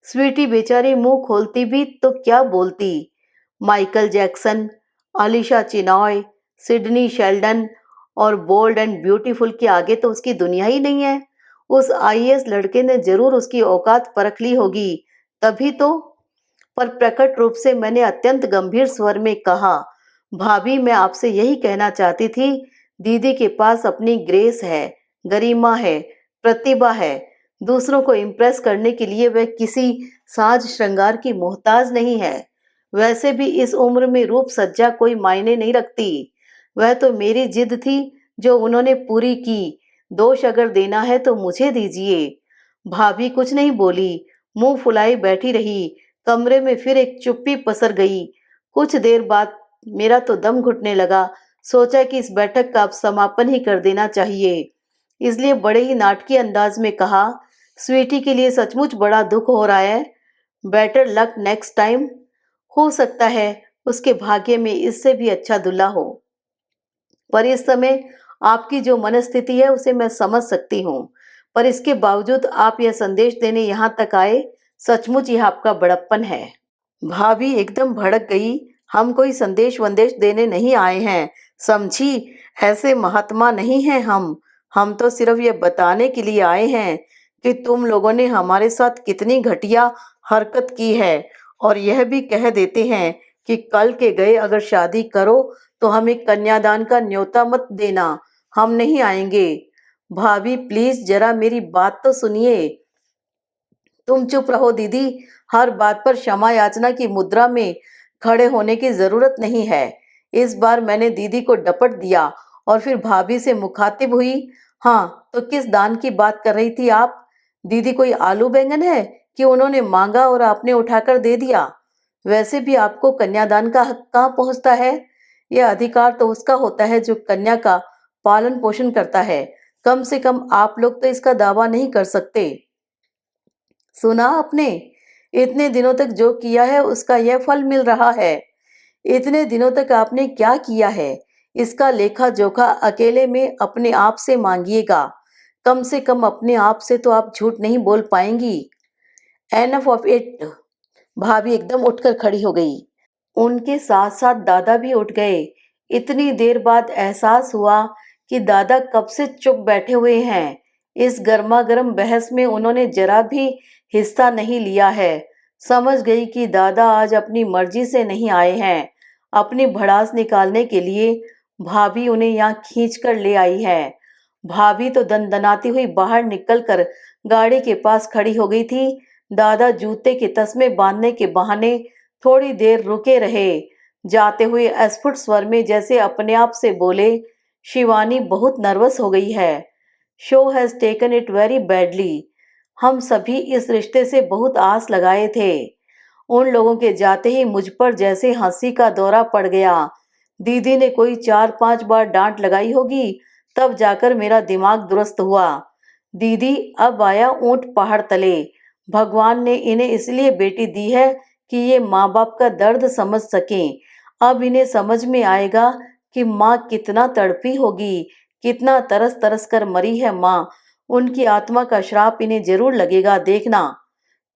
स्वीटी बेचारी मुंह खोलती भी तो क्या बोलती। Michael Jackson, Alisha Chinoy, Sidney Sheldon और बोल्ड एंड ब्यूटीफुल के आगे तो उसकी दुनिया ही नहीं है। उस आईएएस लड़के ने जरूर उसकी औकात परख ली होगी, तभी तो। पर प्रकट रूप से मैंने अत्यंत गंभीर स्वर में कहा, भाभी मैं आपसे यही कहना चाहती थी, दीदी के पास अपनी ग्रेस है, गरिमा है, प्रतिभा है। दूसरों को इम्प्रेस करने के लिए वह किसी साज श्रृंगार की मोहताज नहीं है। वैसे भी इस उम्र में रूप सज्जा कोई मायने नहीं रखती। वह तो मेरी जिद थी जो उन्होंने पूरी की। दोष अगर देना है तो मुझे दीजिए। भाभी कुछ नहीं बोली, मुंह फुलाई बैठी रही। कमरे में फिर एक चुप्पी पसर गई। कुछ देर बाद मेरा तो दम घुटने लगा। सोचा कि इस बैठक का अब समापन ही कर देना चाहिए। इसलिए बड़े ही नाटकीय अंदाज में कहा, स्वीटी के लिए सचमुच बड़ा दुख हो रहा है। Better luck next time. हो सकता है उसके भाग्य में इससे भी अच्छा दूल्हा हो। पर इस समय आपकी जो मनस्थिति है उसे मैं समझ सकती हूँ। पर इसके बावजूद आप यह संदेश देने यहाँ तक आए, सचमुच यह आपका बड़प्पन है। भाभी एकदम भड़क गई। हम कोई संदेश वंदेश देने नहीं आए हैं, समझी। ऐसे महात्मा नहीं हैं हम तो सिर्फ ये बताने के लिए आए हैं कि तुम लोगों ने हमारे साथ कितनी घटिया हरकत की है। और यह भी कह देते हैं कि कल के गए अगर शादी करो तो हमें कन्यादान का न्योता मत देना, हम नहीं आएंगे। भाभी प्लीज जरा मेरी बात तो सुनिए। तुम चुप रहो दीदी। हर बात पर क्षमा याचना की मुद्रा में खड़े होने की जरूरत नहीं है। इस बार मैंने दीदी को डपट दिया और फिर भाभी से मुखातिब हुई। हाँ, तो किस दान की बात कर रही थी आप? दीदी कोई आलू बैंगन है कि उन्होंने मांगा और आपने उठाकर दे दिया? वैसे भी आपको कन्यादान का हक कहाँ पहुंचता है? यह अधिकार तो उसका होता है जो कन्या का पालन पोषण करता है। कम से कम आप लोग तो इसका दावा नहीं कर सकते। सुना आपने? इतने दिनों तक जो किया है उसका यह फल मिल रहा है। इतने दिनों तक आपने क्या किया है, इसका लेखा जोखा अकेले में अपने आप से मांगिएगा। कम से कम अपने आप से तो आप झूठ नहीं बोल पाएंगी। Enough of it. भाभी एकदम उठकर खड़ी हो गई। उनके साथ साथ दादा भी उठ गए। इतनी देर बाद एहसास हुआ कि दादा कब से चुप बैठे हुए हैं। इस गर्मा गर्म बहस में उन्होंने जरा भी हिस्सा नहीं लिया है। समझ गई कि दादा आज अपनी मर्जी से नहीं आए हैं। अपनी भड़ास निकालने के लिए भाभी उन्हें यहाँ खींच कर ले आई है। भाभी तो दनदनाती हुई बाहर निकलकर गाड़ी के पास खड़ी हो गई थी। दादा जूते के तस्मे बांधने के बहाने थोड़ी देर रुके रहे। जाते हुए अस्फुट स्वर में जैसे अपने आप से बोले, शिवानी बहुत नर्वस हो गई है। Show has taken it very badly. हम सभी इस रिश्ते से बहुत आस लगाए थे। उन लोगों के जाते ही मुझ पर जैसे हंसी का दौरा पड़ गया। दीदी ने कोई 4-5 बार डांट लगाई होगी, तब जाकर मेरा दिमाग दुरुस्त हुआ। दीदी अब आया ऊंट पहाड़ तले। भगवान ने इन्हें इसलिए बेटी दी है कि ये माँ बाप का दर्द समझ सकें। अब इन्हें समझ में आएगा कि माँ कितना तड़पी होगी, कितना तरस तरस कर मरी है माँ। उनकी आत्मा का श्राप इन्हें जरूर लगेगा, देखना।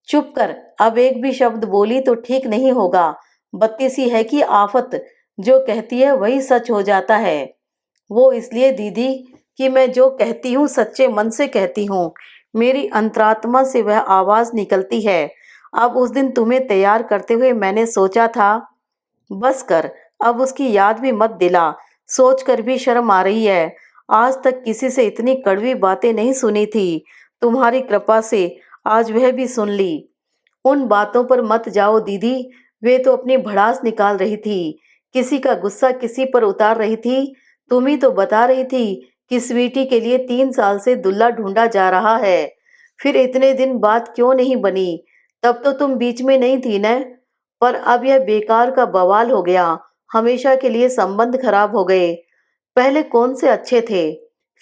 चुप कर, अब एक भी शब्द बोली तो ठीक नहीं होगा। बत्ती सी है कि आफत, जो कहती है वही सच हो जाता है। वो इसलिए दीदी कि मैं जो कहती हूँ सच्चे मन से कहती हूँ। मेरी अंतरात्मा से वह आवाज निकलती है। अब उस दिन तुम्हें तैयार करते हुए मैंने सोचा था, बस कर, अब उसकी याद भी मत दिला। सोच कर भी शर्म आ रही है। आज तक किसी से इतनी कड़वी बातें नहीं सुनी थी। तुम्हारी कृपा से आज वह भी सुन ली। उन बातों पर मत जाओ दीदी, वे तो अपनी भड़ास निकाल रही थी। किसी का गुस्सा किसी पर उतार रही थी। तुम ही तो बता रही थी कि स्वीटी के लिए 3 साल से दुल्हा ढूंढा जा रहा है। फिर इतने दिन बाद क्यों नहीं बनी? तब तो तुम बीच में नहीं थी न। पर अब यह बेकार का बवाल हो गया। हमेशा के लिए संबंध खराब हो गए। पहले कौन से अच्छे थे।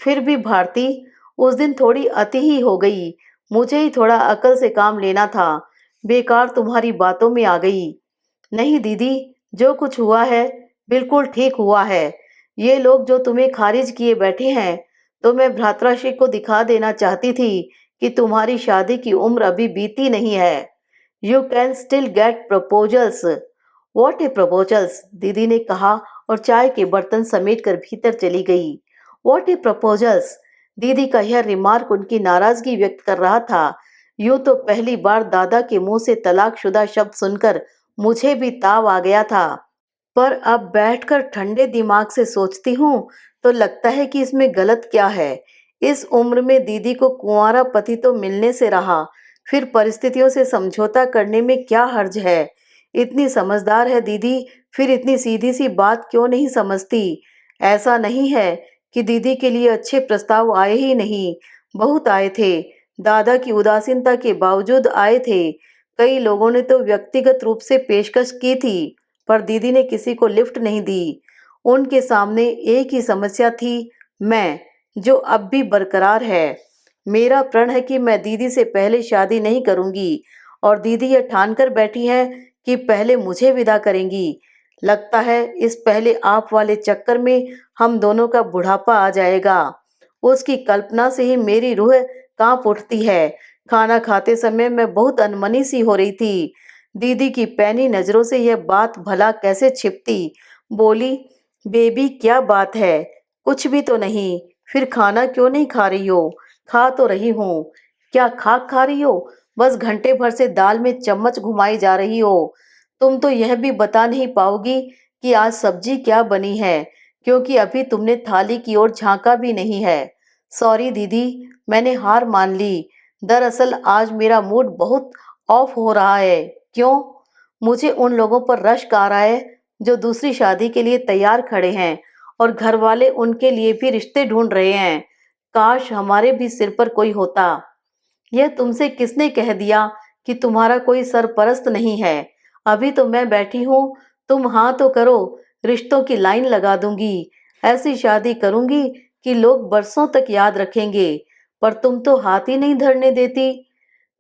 फिर भी भारती, उस दिन थोड़ी अति ही हो गई। मुझे ही थोड़ा अकल से काम लेना था। बेकार तुम्हारी बातों में आ गई। नहीं दीदी, जो कुछ हुआ है बिल्कुल ठीक हुआ है। ये लोग जो तुम्हें खारिज किए बैठे हैं, तो मैं भ्राताश्री को दिखा देना चाहती थी कि तुम्हारी शादी की उम्र अभी बीती नहीं है। You can still get proposals. What A proposals, दीदी ने कहा और चाय के बर्तन समेट कर भीतर चली गई। वॉट ए प्रपोजल्स, दीदी का यह रिमार्क उनकी नाराजगी व्यक्त कर रहा था। यूं तो पहली बार दादा के मुंह से तलाकशुदा शब्द सुनकर मुझे भी ताव आ गया था, पर अब बैठकर ठंडे दिमाग से सोचती हूँ तो लगता है कि इसमें गलत क्या है। इस उम्र में दीदी को कुंवारा पति तो मिलने से रहा, फिर परिस्थितियों से समझौता करने में क्या हर्ज है। इतनी समझदार है दीदी, फिर इतनी सीधी सी बात क्यों नहीं समझती। ऐसा नहीं है कि दीदी के लिए अच्छे प्रस्ताव आए ही नहीं, बहुत आए थे। दादा की उदासीनता के बावजूद आए थे। कई लोगों ने तो व्यक्तिगत रूप से पेशकश की थी, पर दीदी ने किसी को लिफ्ट नहीं दी। उनके सामने एक ही समस्या थी, मैं, जो अब भी बरकरार है। मेरा प्रण है कि मैं दीदी से पहले शादी नहीं करूंगी, और दीदी यह ठान कर बैठी है कि पहले मुझे विदा करेंगी। लगता है इस पहले आप वाले चक्कर में हम दोनों का बुढ़ापा आ जाएगा। उसकी कल्पना से ही मेरी रूह कांप उठती है। खाना खाते समय मैं बहुत अनमनी सी हो रही थी। दीदी की पैनी नजरों से यह बात भला कैसे छिपती। बोली, बेबी क्या बात है, कुछ भी तो नहीं, फिर खाना क्यों नहीं खा रही हो। खा तो रही हूँ। क्या खाक खा रही हो, बस घंटे भर से दाल में चम्मच घुमाई जा रही हो। तुम तो यह भी बता नहीं पाओगी कि आज सब्जी क्या बनी है, क्योंकि अभी तुमने थाली की ओर झांका भी नहीं है। सॉरी दीदी, मैंने हार मान ली। दरअसल आज मेरा मूड बहुत ऑफ हो रहा है। क्यों? मुझे उन लोगों पर रश्क आ रहा है जो दूसरी शादी के लिए तैयार खड़े हैं, और घर वाले उनके लिए भी रिश्ते ढूंढ रहे हैं। काश हमारे भी सिर पर कोई होता। यह तुमसे किसने कह दिया कि तुम्हारा कोई सरपरस्त नहीं है। अभी तो मैं बैठी हूँ, तुम हाँ तो करो, रिश्तों की लाइन लगा दूंगी। ऐसी शादी करूंगी कि लोग बरसों तक याद रखेंगे। पर तुम तो हाथ ही नहीं धरने देती।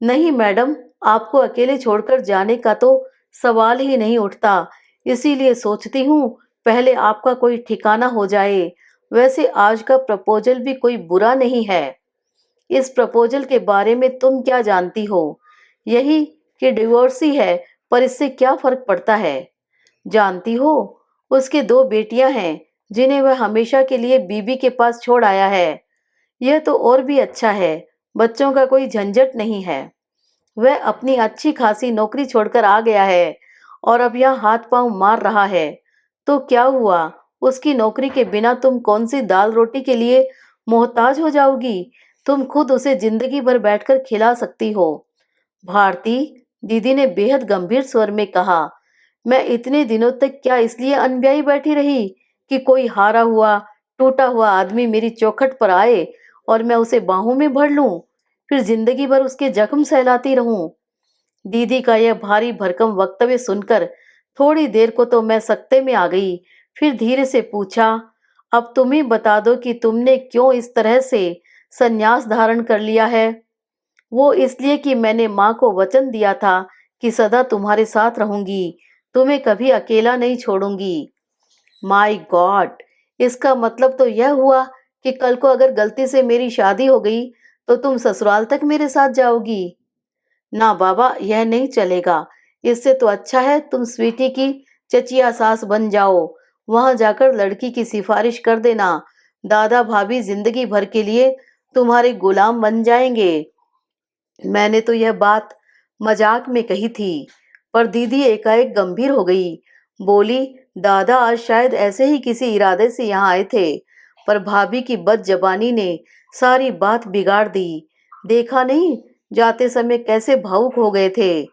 नहीं मैडम, आपको अकेले छोड़कर जाने का तो सवाल ही नहीं उठता। इसीलिए सोचती हूँ पहले आपका कोई ठिकाना हो जाए। वैसे आज का प्रपोजल भी कोई बुरा नहीं है। इस प्रपोजल के बारे में तुम क्या जानती हो? यही कि डिवोर्स ही है, पर इससे क्या फर्क पड़ता है? जानती हो, उसके दो बेटियां हैं जिन्हें वह हमेशा के लिए बीबी के पास छोड़ आया है। यह तो और भी अच्छा है, बच्चों का कोई झंझट नहीं है। वह अपनी अच्छी खासी नौकरी छोड़कर आ गया है और अब यहाँ हाथ पांव मार रहा है। तो क्या हुआ, उसकी नौकरी के बिना तुम कौन सी दाल रोटी के लिए मोहताज हो जाओगी। तुम खुद उसे जिंदगी भर बैठकर खिला सकती हो। भारती, दीदी ने बेहद गंभीर स्वर में कहा, मैं इतने दिनों तक क्या इसलिए अनब्याही बैठी रही कि कोई हारा हुआ टूटा हुआ आदमी मेरी चौखट पर आए और मैं उसे बाहों में भर लूं, फिर जिंदगी भर उसके जख्म सहलाती रहूं। दीदी का यह भारी भरकम वक्तव्य सुनकर थोड़ी देर को तो मैं सकते में आ गई। फिर धीरे से पूछा, अब तुम ही बता दो कि तुमने क्यों इस तरह से संन्यास धारण कर लिया है। वो इसलिए कि मैंने माँ को वचन दिया था कि सदा तुम्हारे साथ रहूंगी, तुम्हें कभी अकेला नहीं छोड़ूंगी। माय गॉड, इसका मतलब तो यह हुआ कि कल को अगर गलती से मेरी शादी हो गई तो तुम ससुराल तक मेरे साथ जाओगी। ना बाबा, यह नहीं चलेगा। इससे तो अच्छा है तुम स्वीटी की चचिया सास बन जाओ। वहां जाकर लड़की की सिफारिश कर देना। दादा भाभी जिंदगी भर के लिए तुम्हारे गुलाम बन जाएंगे। मैंने तो यह बात मजाक में कही थी, पर दीदी एकाएक गंभीर हो गई। बोली, दादा आज शायद ऐसे ही किसी इरादे से यहाँ आए थे, पर भाभी की बदजबानी ने सारी बात बिगाड़ दी। देखा नहीं, जाते समय कैसे भावुक हो गए थे।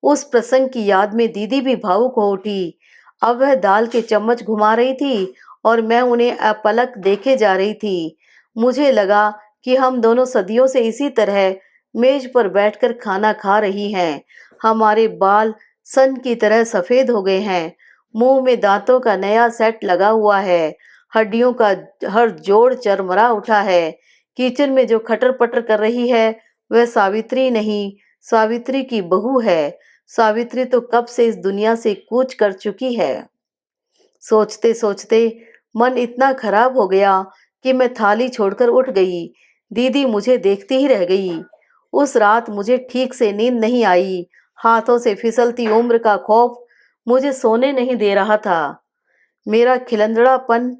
उस प्रसंग की याद में दीदी भी भावुक हो उठी। अब वह दाल के चम्मच घुमा रही थी और मैं उन्हें अपलक देखे जा रही थी। मुझे लगा कि हम दोनों सदियों से इसी तरह मेज पर बैठकर खाना खा रही हैं। हमारे बाल सन की तरह सफेद हो गए हैं। मुंह में दांतों का नया सेट लगा हुआ है। हड्डियों का हर जोड़ चरमरा उठा है। किचन में जो खटर पटर कर रही है वह सावित्री नहीं, सावित्री की बहू है। सावित्री तो कब से इस दुनिया से कूच कर चुकी है। सोचते सोचते मन इतना खराब हो गया कि मैं थाली छोड़कर उठ गई। दीदी मुझे देखती ही रह गई। उस रात मुझे ठीक से नींद नहीं आई। हाथों से फिसलती उम्र का खौफ मुझे सोने नहीं दे रहा था। मेरा खिलंदड़ापन,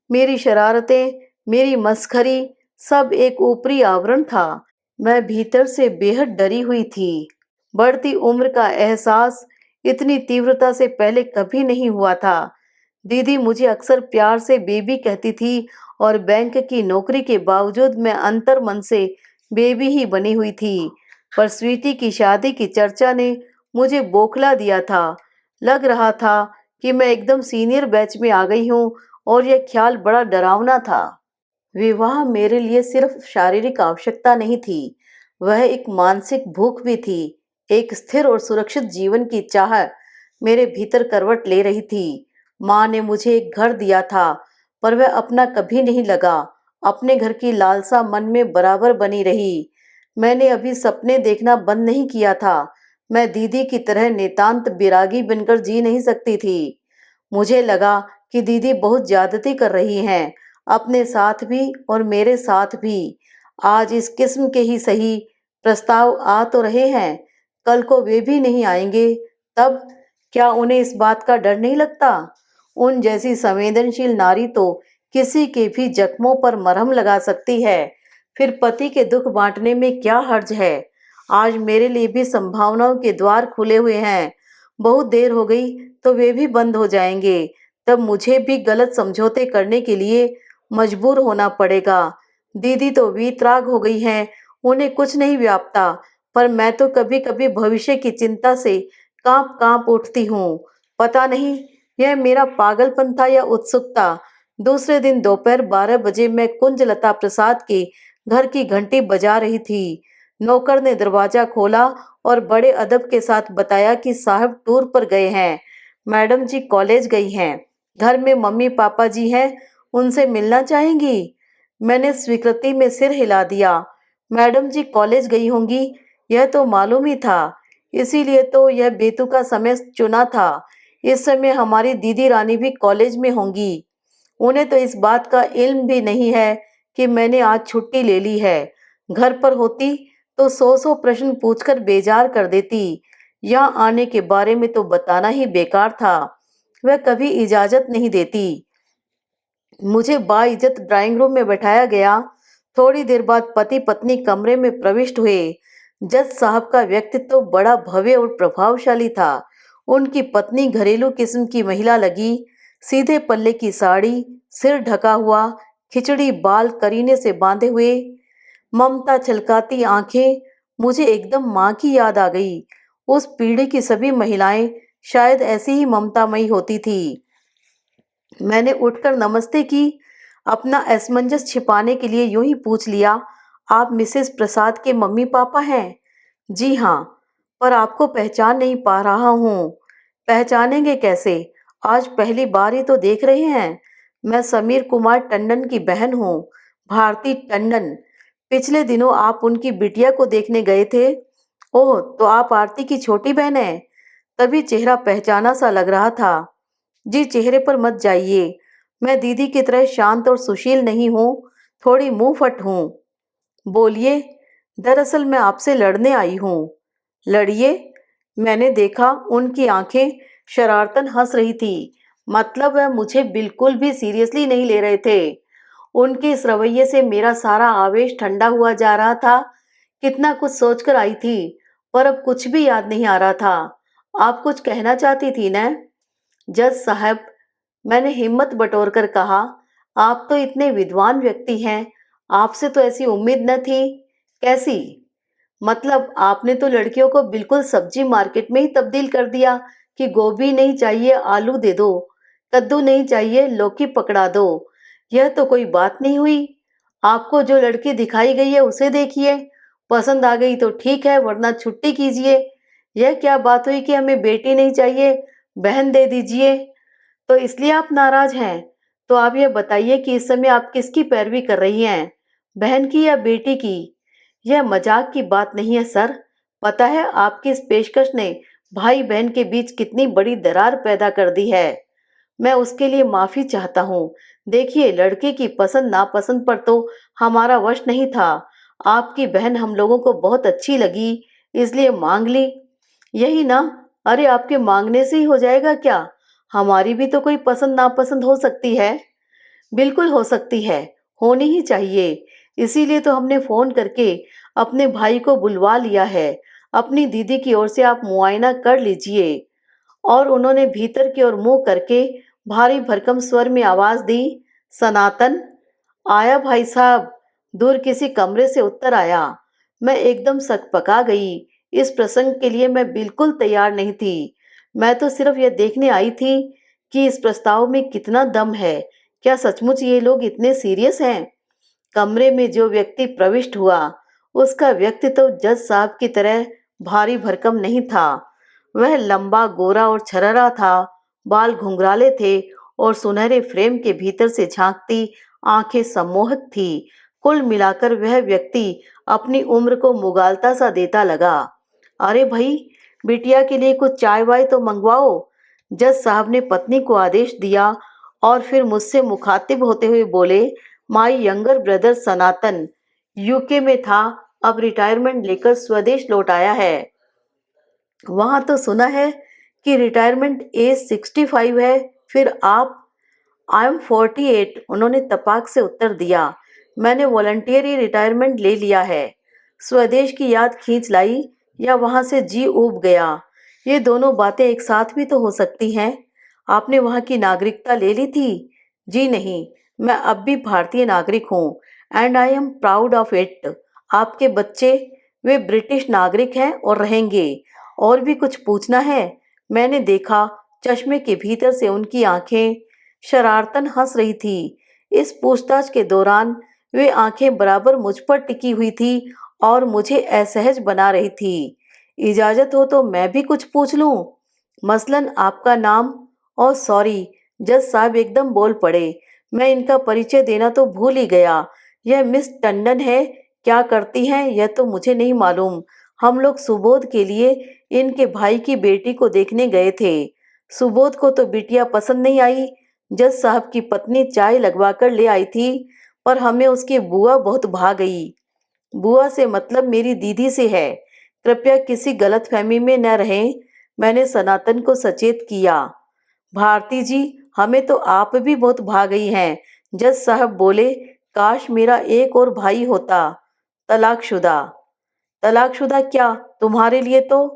मेरी शरारतें, मेरी मस्खरी सब एक ऊपरी आवरण था। मैं भीतर से बेहद डरी हुई थी। बढ़ती उम्र का एहसास इतनी तीव्रता से पहले कभी नहीं हुआ था। दीदी मुझे अक्सर प्यार से बेबी कहती थी और बैंक की नौकरी के बावजूद मैं अंतर मन से बेबी ही बनी हुई थी। पर स्वीटी की शादी की चर्चा ने मुझे बौखला दिया था। लग रहा था कि मैं एकदम सीनियर बैच में आ गई हूँ और यह ख्याल बड़ा डरावना था। विवाह मेरे लिए सिर्फ शारीरिक आवश्यकता नहीं थी, वह एक मानसिक भूख भी थी। एक स्थिर और सुरक्षित जीवन की चाह मेरे भीतर करवट ले रही थी। माँ ने मुझे एक घर दिया था, पर वह अपना कभी नहीं लगा। अपने घर की लालसा मन में बराबर बनी रही। मैंने अभी सपने देखना बंद नहीं किया था। मैं दीदी की तरह नितांत बिरागी बनकर जी नहीं सकती थी। मुझे लगा कि दीदी बहुत ज्यादती कर रही हैं, अपने साथ भी और मेरे साथ भी। आज इस किस्म के ही सही प्रस्ताव आ तो रहे हैं, कल को वे भी नहीं आएंगे। तब क्या उन्हें इस बात का डर नहीं लगता? उन जैसी संवेदनशील नारी तो किसी के भी जख्मों पर मरहम लगा सकती है। फिर पति के दुख बांटने में क्या हर्ज है? आज मेरे लिए भी संभावनाओं के द्वार खुले हुए हैं। बहुत देर हो गई तो वे भी बंद हो जाएंगे। तब मुझे भी गलत समझौते करने के लिए मजबूर होना पड़ेगा। दीदी तो वीतराग हो गई हैं, उन्हें कुछ नहीं व्यापता, पर मैं तो कभी कभी भविष्य की चिंता से कांप कांप उठती हूँ। पता नहीं यह मेरा पागलपन था या उत्सुकता। दूसरे दिन दोपहर 12 बजे मैं कुंजलता प्रसाद के घर की घंटी बजा रही थी। नौकर ने दरवाजा खोला और बड़े अदब के साथ बताया कि साहब टूर पर गए हैं, मैडम जी कॉलेज गई हैं, घर में मम्मी पापा जी हैं, उनसे मिलना चाहेंगी। मैंने स्वीकृति में सिर हिला दिया। मैडम जी कॉलेज गई होंगी, यह तो मालूम ही था, इसीलिए तो यह बेतुका समय चुना था। इस समय हमारी दीदी रानी भी कॉलेज में होंगी। उन्हें तो इस बात का इल्म भी नहीं है कि मैंने आज छुट्टी ले ली है। घर पर होती तो सौ सौ प्रश्न पूछकर बेजार कर देती। यहाँ आने के बारे में तो बताना ही बेकार था। वह कभी इजाजत नहीं देती। मुझे बाइज्जत ड्राइंग रूम में बैठाया गया। थोड़ी देर बाद पति पत्नी कमरे में प्रविष्ट हुए। जज साहब का व्यक्तित्व तो बड़ा भव्य और प्रभावशाली था। उनकी पत्नी घरेलू किस्म की महिला लगी। सीधे पल्ले की साड़ी, सिर ढका हुआ, खिचड़ी बाल करीने से बांधे हुए, ममता छलकाती आंखें। मुझे एकदम माँ की याद आ गई। उस पीढ़ी की सभी महिलाएं शायद ऐसी ही ममतामयी होती थी। मैंने उठकर नमस्ते की। अपना असमंजस छिपाने के लिए यूं ही पूछ लिया, आप मिसेस प्रसाद के मम्मी पापा हैं? जी हाँ, पर आपको पहचान नहीं पा रहा हूँ। पहचानेंगे कैसे? आज पहली बार ही तो देख रहे हैं। मैं समीर कुमार टंडन की बहन हूँ, भारती टंडन। पिछले दिनों आप उनकी बिटिया को देखने गए थे। ओह, तो आप आरती की छोटी बहन हैं। तभी चेहरा पहचाना सा लग रहा था। जी, चेहरे पर मत जाइए, मैं दीदी की तरह शांत और सुशील नहीं हूँ, थोड़ी मुंहफट हूँ। बोलिए। दरअसल मैं आपसे लड़ने आई हूँ। लड़िए। मैंने देखा उनकी आंखें शरारतन हंस रही थी। मतलब वह मुझे बिल्कुल भी सीरियसली नहीं ले रहे थे। उनके इस रवैये से मेरा सारा आवेश ठंडा हुआ जा रहा था। कितना कुछ सोचकर आई थी, पर अब कुछ भी याद नहीं आ रहा था। आप कुछ कहना चाहती थी ना? जज साहब, मैंने हिम्मत बटोरकर कहा, आप तो इतने विद्वान व्यक्ति हैं, आपसे तो ऐसी उम्मीद न थी। कैसी? मतलब आपने तो लड़कियों को बिल्कुल सब्जी मार्केट में ही तब्दील कर दिया कि गोभी नहीं चाहिए आलू दे दो, कद्दू नहीं चाहिए लौकी पकड़ा दो। यह तो कोई बात नहीं हुई। आपको जो लड़की दिखाई गई है उसे देखिए, पसंद आ गई तो ठीक है, वरना छुट्टी कीजिए। यह क्या बात हुई कि हमें बेटी नहीं चाहिए, बहन दे दीजिए? तो इसलिए आप नाराज हैं? तो आप ये बताइए कि इस समय आप किसकी पैरवी कर रही हैं, बहन की या बेटी की? यह मजाक की बात नहीं है सर। पता है आपकी इस पेशकश ने भाई बहन के बीच कितनी बड़ी दरार पैदा कर दी है। मैं उसके लिए माफ़ी चाहता हूँ। देखिए, लड़के की पसंद नापसंद पर तो हमारा वश नहीं था। आपकी बहन हम लोगों को बहुत अच्छी लगी, इसलिए माँग ली। यही ना? अरे आपके माँगने से ही हो जाएगा क्या? हमारी भी तो कोई पसंद नापसंद हो सकती है। बिल्कुल हो सकती है, होनी ही चाहिए। इसीलिए तो हमने फ़ोन करके अपने भाई को बुलवा लिया है। अपनी दीदी की ओर से आप मुआयना कर लीजिए। और उन्होंने भीतर की ओर मुँह करके भारी भरकम स्वर में आवाज़ दी, सनातन। आया भाई साहब, दूर किसी कमरे से उत्तर आया। मैं एकदम सकपका गई। इस प्रसंग के लिए मैं बिल्कुल तैयार नहीं थी। मैं तो सिर्फ यह देखने आई थी कि इस प्रस्ताव में कितना दम है। क्या सचमुच ये लोग इतने सीरियस हैं? कमरे में जो व्यक्ति प्रविष्ट हुआ, उसका व्यक्तित्व जज साहब की तरह भारी भरकम नहीं था। वह लंबा, गोरा और छरहरा था। बाल घुंघराले थे और सुनहरे फ्रेम के भीतर से झांकती आंखें सम्मोहक थी। कुल मिलाकर वह व्यक्ति अपनी उम्र को मुगालता सा देता लगा। अरे भाई, बिटिया के लिए कुछ चाय वाय तो मंगवाओ। जज साहब ने पत्नी को आदेश दिया और फिर मुझसे मुखातिब होते हुए बोले, my younger brother Sanatan UK में था, अब रिटायरमेंट लेकर स्वदेश लौट आया है। वहां तो सुना है कि रिटायरमेंट एज 65 है। फिर आप? आई एम 48, उन्होंने तपाक से उत्तर दिया। मैंने वॉलंटियरी रिटायरमेंट ले लिया है। स्वदेश की याद खींच लाई या वहां से जी ऊब गया। ये दोनों बातें एक साथ भी तो हो सकती हैं। आपने वहां की नागरिकता ले ली थी? जी नहीं, मैं अब भी भारतीय नागरिक हूँ, and I am proud of it. आपके बच्चे? वे ब्रिटिश नागरिक हैं और रहेंगे। और भी कुछ पूछना है? मैंने देखा चश्मे के भीतर से उनकी आंखें शरारतन हंस रही थी। इस पूछताछ के दौरान वे आंखें बराबर मुझ पर टिकी हुई थी और मुझे असहज बना रही थी। इजाजत हो तो मैं भी कुछ पूछ लूं? मसलन आपका नाम? और सॉरी, जज साहब एकदम बोल पड़े। मैं इनका परिचय देना तो भूल ही गया। यह मिस टंडन है। क्या करती हैं यह तो मुझे नहीं मालूम। हम लोग सुबोध के लिए इनके भाई की बेटी को देखने गए थे। सुबोध को तो बिटिया पसंद नहीं आई। जज साहब की पत्नी चाय लगवा कर ले आई थी, पर हमें उसकी बुआ बहुत भा गई। बुआ से मतलब मेरी दीदी से है। कृपया किसी गलतफहमी में न रहें। मैंने सनातन को सचेत किया। भारती जी, हमें तो आप भी बहुत भा गई हैं। जज साहब बोले, काश मेरा एक और भाई होता। तलाकशुदा? तलाकशुदा क्या, तुम्हारे लिए तो?